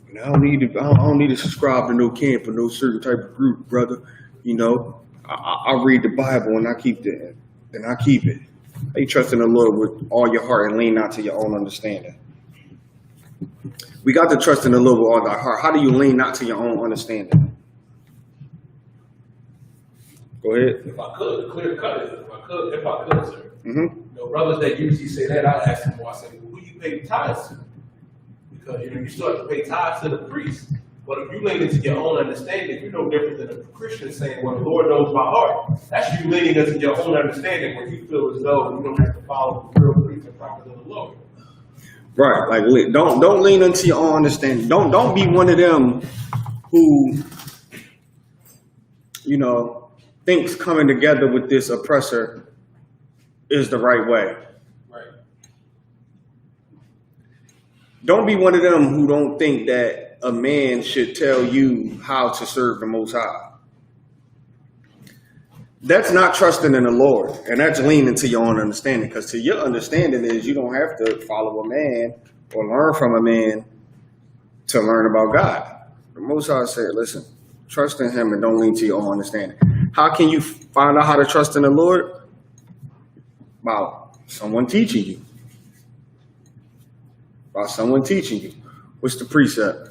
And I don't need to subscribe to no camp or no certain type of group, brother. You know, I read the Bible and I keep it. How you trust in the Lord with all your heart and lean not to your own understanding? We got to trust in the Lord with all our heart. How do you lean not to your own understanding? Go ahead. If I could, clear cut it. If I could, sir. Mm-hmm. You know, brothers that usually say that, I ask them, I say, well, who you pay tithes to? Because you still have to pay tithes to the priest. But if you lean into your own understanding, you're no different than a Christian saying, well, the Lord knows my heart. That's you leaning into your own understanding when you feel as though you don't have to follow the real priest and prophet of the Lord. Right. Like don't lean into your own understanding. Don't be one of them who, you know, thinks coming together with this oppressor is the right way. Right. Don't be one of them who don't think that a man should tell you how to serve the Most High. That's not trusting in the Lord, and that's leaning to your own understanding, because to your understanding is you don't have to follow a man or learn from a man to learn about God. The Most High said, listen, trust in him and don't lean to your own understanding. How can you find out how to trust in the Lord? By someone teaching you. By someone teaching you. What's the precept?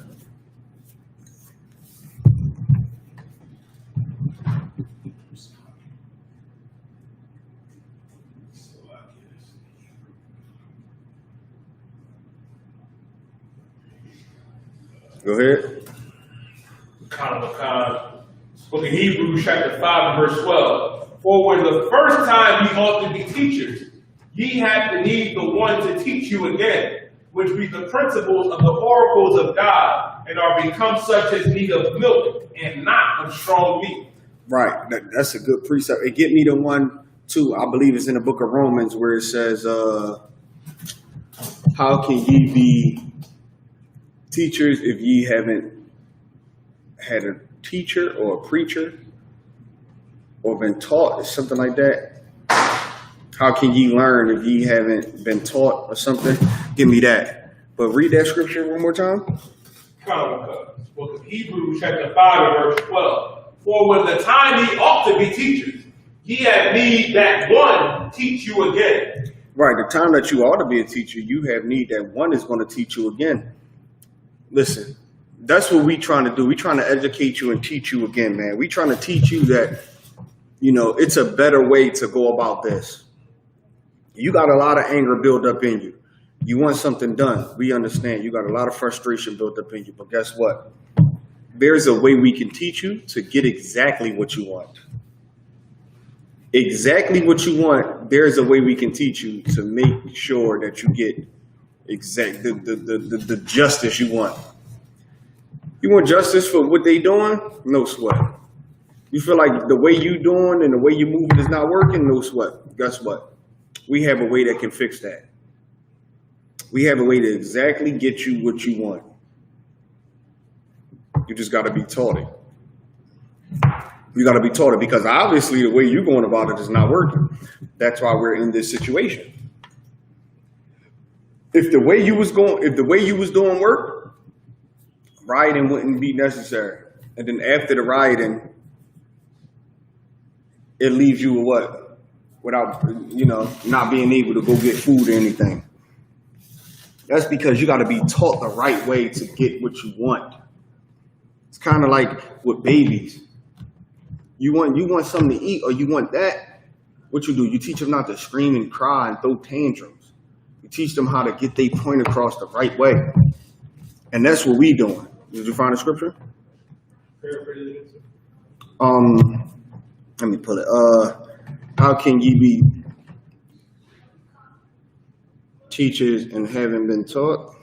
Go ahead. Book of Hebrews chapter 5 and verse 12. For when the first time ye ought to be teachers, ye have the need the one to teach you again, which be the principles of the oracles of God, and are become such as need of milk and not of strong meat. Right. That's a good precept. It get me to one too. I believe it's in the book of Romans where it says, how can ye be teachers if ye haven't had a teacher or a preacher or been taught or something like that? How can ye learn if ye haven't been taught or something? Give me that. But read that scripture one more time. Book of Hebrews chapter 5 and verse 12. For when the time ye ought to be teachers, ye have need that one teach you again. Right. The time that you ought to be a teacher, you have need that one is going to teach you again. Listen, that's what we trying to do. We trying to educate you and teach you again, man. We trying to teach you that, you know, it's a better way to go about this. You got a lot of anger built up in you. You want something done. We understand. You got a lot of frustration built up in you. But guess what? There's a way we can teach you to get exactly what you want. Exactly what you want. There's a way we can teach you to make sure that you get the justice you want. You want justice for what they doing? No sweat. You feel like the way you doing and the way you moving is not working? No sweat. Guess what? We have a way that can fix that. We have a way to exactly get you what you want. You just got to be taught it. You got to be taught it because obviously the way you're going about it is not working. That's why we're in this situation. If the way you was doing work, rioting wouldn't be necessary. And then after the rioting, it leaves you with what? Without, you know, not being able to go get food or anything. That's because you got to be taught the right way to get what you want. It's kind of like with babies. You want something to eat or you want that. What you do? You teach them not to scream and cry and throw tantrums. You teach them how to get their point across the right way. And that's what we doing. Did you find the scripture? Let me pull it. How can ye be teachers and haven't been taught?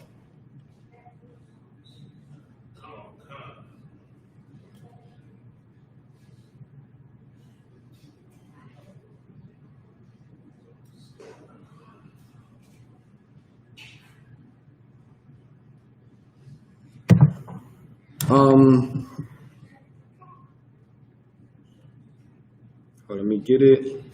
Let me get it.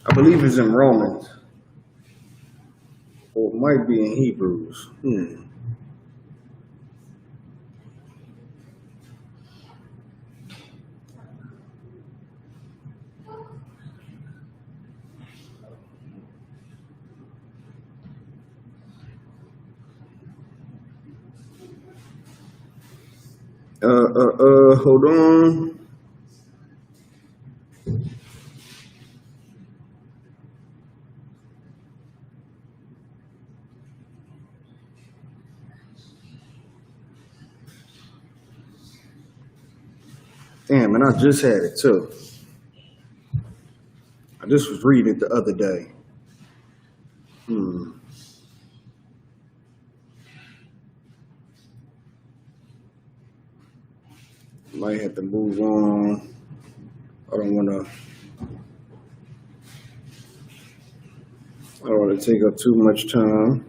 I believe it's in Romans. Or it might be in Hebrews. Hold on. Damn, and I just had it too. I just was reading it the other day. Might have to move on. I don't want to take up too much time.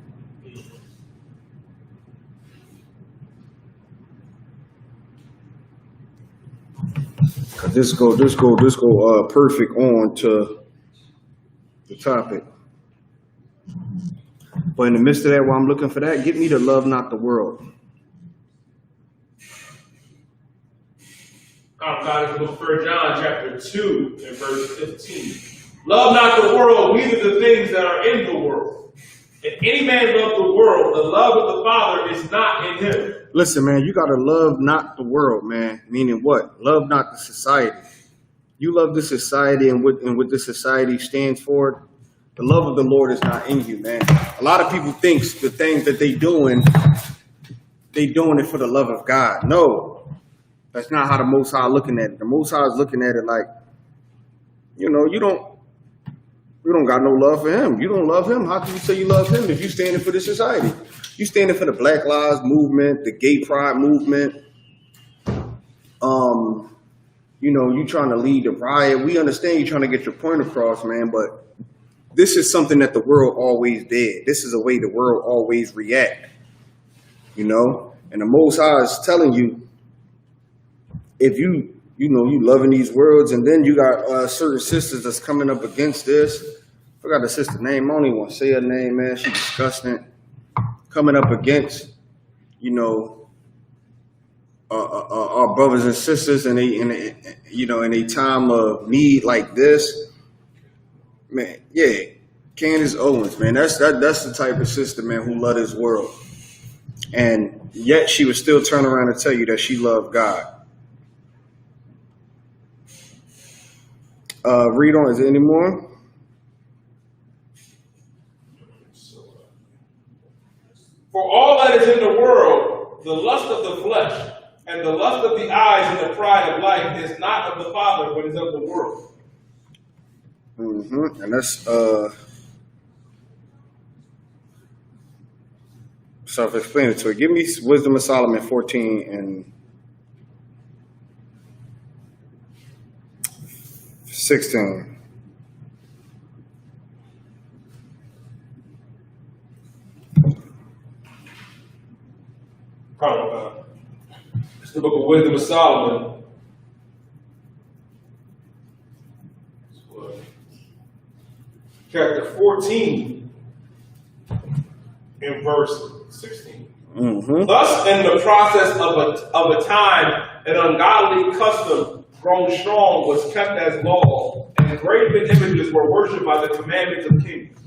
This go perfect on to the topic. But in the midst of that, while I'm looking for that, get me to love not the world. God is the book of 1 John chapter 2 and verse 15. Love not the world, neither the things that are in the world. If any man love the world, the love of the Father is not in him. Listen, man, you gotta love not the world, man. Meaning what? Love not the society. You love the society and what this society stands for. The love of the Lord is not in you, man. A lot of people think the things that they doing it for the love of God. No, that's not how the Most High looking at it. The Most High is looking at it like, you don't got no love for him. You don't love him. How can you say you love him if you standing for the society? You standing for the Black Lives Movement, the Gay Pride Movement. You trying to lead the riot. We understand you trying to get your point across, man, but this is something that the world always did. This is a way the world always react, And the Most High is telling you, if you loving these worlds, and then you got certain sisters that's coming up against this. I forgot the sister name. I don't even want to say her name, man. She's disgusting. Coming up against, our brothers and sisters in a time of need like this. Man, yeah, Candace Owens, man. That's the type of sister, man, who love this world. And yet she would still turn around and tell you that she loved God. Read on. Is there any more? For all that is in the world, the lust of the flesh, and the lust of the eyes, and the pride of life is not of the Father, but is of the world. And that's self-explanatory. Give me Wisdom of Solomon 14 and 16. It's the book of Wisdom of Solomon. Chapter 14 in verse 16. Thus, in the process of a time, an ungodly custom grown strong was kept as law, and graven images were worshipped by the commandments of kings.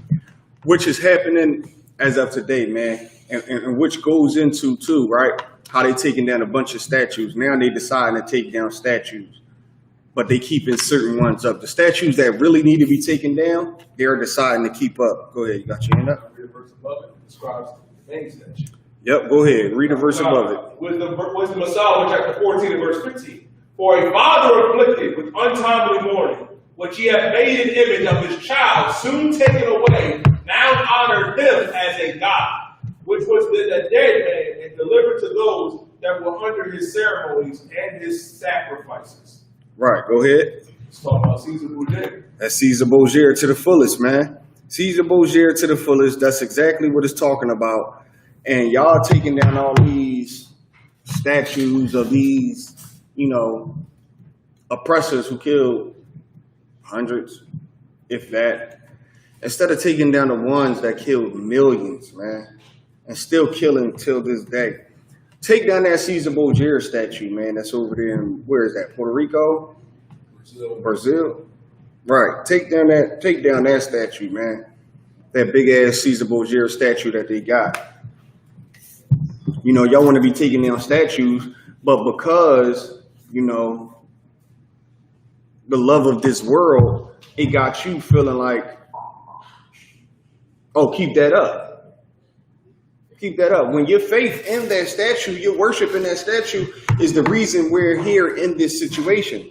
Which is happening as of today, man, and which goes into too, right? How they taking down a bunch of statues. Now they deciding to take down statues, but they keeping certain ones up. The statues that really need to be taken down, they're deciding to keep up. Go ahead, you got your hand up? The verse above it describes the main statue. Yep, go ahead. Read the verse above it. Wisdom of Solomon, chapter 14 and verse 15. For a father afflicted with untimely mourning, which he hath made an image of his child, soon taken away, now honor him as a god, which was the dead man, and delivered to those that were under his ceremonies and his sacrifices. Right, go ahead. It's talking about Caesar Boudin. That's Caesar Borgia to the fullest, man. Caesar Borgia to the fullest. That's exactly what it's talking about. And y'all taking down all these statues of these, oppressors who killed hundreds, if that, instead of taking down the ones that killed millions, man, and still killing till this day. Take down that Caesar Borgia statue, man. That's over there in, where is that? Puerto Rico? Brazil? Right. Take down that statue, man. That big ass Caesar Borgia statue that they got. Y'all want to be taking down statues, but because, the love of this world, it got you feeling like, oh, keep that up. Keep that up. When your faith in that statue, your worship in that statue is the reason we're here in this situation.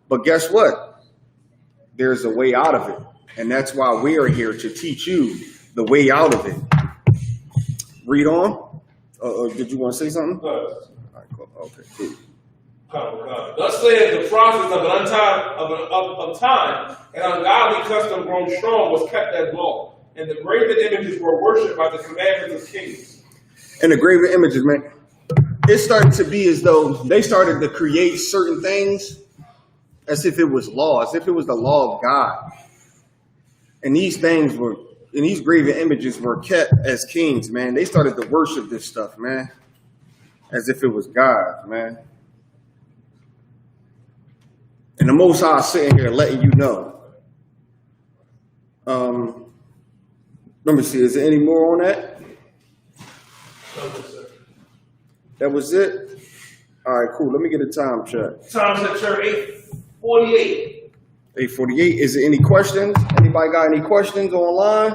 But guess what? There's a way out of it. And that's why we are here, to teach you the way out of it. Read on. Did you want to say something? All right, cool. Okay, cool. Thus saith the process of time, an ungodly custom grown strong was kept as law, and the graven images were worshipped by the commandments of kings. And the graven images, man, it started to be as though they started to create certain things as if it was law, as if it was the law of God. And these things were, and these graven images were kept as kings, man. They started to worship this stuff, man, as if it was God, man. And the Most High is sitting here letting you know. Let me see, is there any more on that? That was it? All right, cool. Let me get a time check. Time check, 8:48. 8:48. Is there any questions? Anybody got any questions online?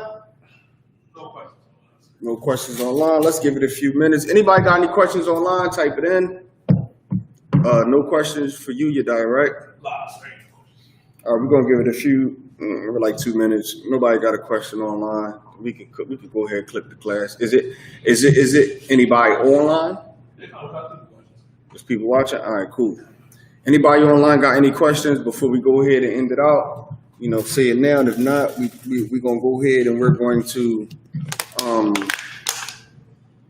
No questions. No questions online. Let's give it a few minutes. Anybody got any questions online? Type it in. No questions for you, Yadai, right? All right, we're gonna give it a few, like 2 minutes. Nobody got a question online. We can go ahead and click the class. Is it anybody online? There's people watching. All right, cool. Anybody online got any questions before we go ahead and end it out? Say it now. And if not, we're gonna go ahead and we're going to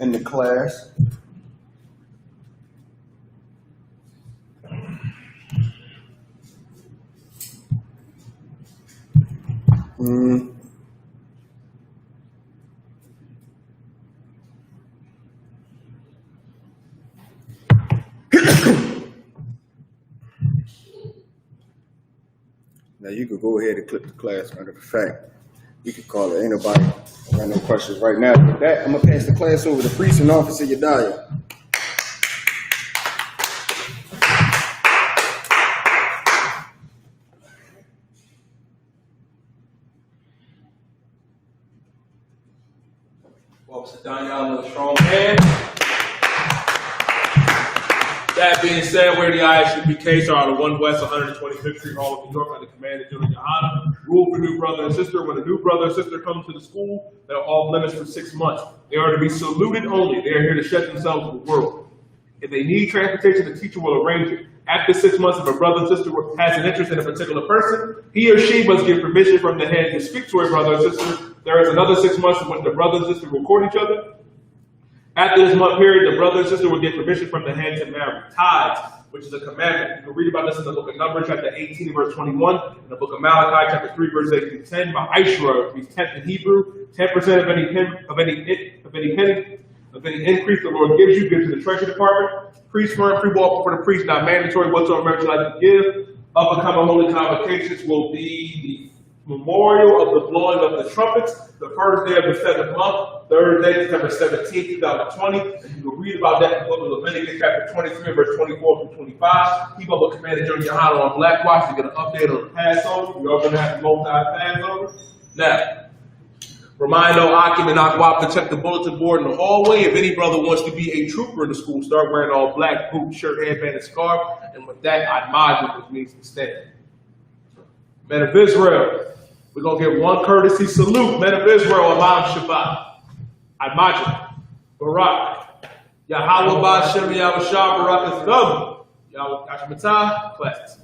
end the class. Now you could go ahead and click the class. Matter of fact, you could call it. Ain't nobody got no questions right now. With that, I'm gonna pass the class over to Priest and Officer Yadiah. Officer Daniel, a strong man. That being said, where the ISUPK are on the 1 West 125th Street, Hall of New York, under command of General Johanna. Rule for new brother and sister. When a new brother and sister come to the school, they're off limits for 6 months. They are to be saluted only. They are here to shut themselves to the world. If they need transportation, the teacher will arrange it. After 6 months, if a brother and sister has an interest in a particular person, he or she must give permission from the head to speak to a brother and sister. There is another 6 months in which the brother and sister will court each other. After this month period, the brother and sister will get permission from the head to marry. Tithes, which is a commandment. You can read about this in the book of Numbers, chapter 18, verse 21, in the book of Malachi, chapter 3, verse 8 through 10. By Ishra, which means 10th in Hebrew, 10% of any increase the Lord gives you, give to the treasury department. Priest firm, pre-walk for the priest, not mandatory whatsoever you like to give. Upcoming holy convocations will be the memorial of the blowing of the trumpets, the first day of the 7th month, Thursday, December 17, 2020. And you can read about that in the book of Leviticus, chapter 23, verse 24 through 25. Keep up with Commander General Johanna on Black Watch to get an update on the Passover. You're going to have the multi-Passover. Now, remind no Akim and Akwab to check the bulletin board in the hallway. If any brother wants to be a trooper in the school, start wearing all black, boot, shirt, headband, and scarf. And with that, Admaju, which means to stand. Men of Israel, we're going to give one courtesy salute. Men of Israel, Imam Shabbat. Admaju, Barak, Yahweh Ba'Shem, Yahweh Shah, Barak is Gum. Yahweh Kashamatah, class.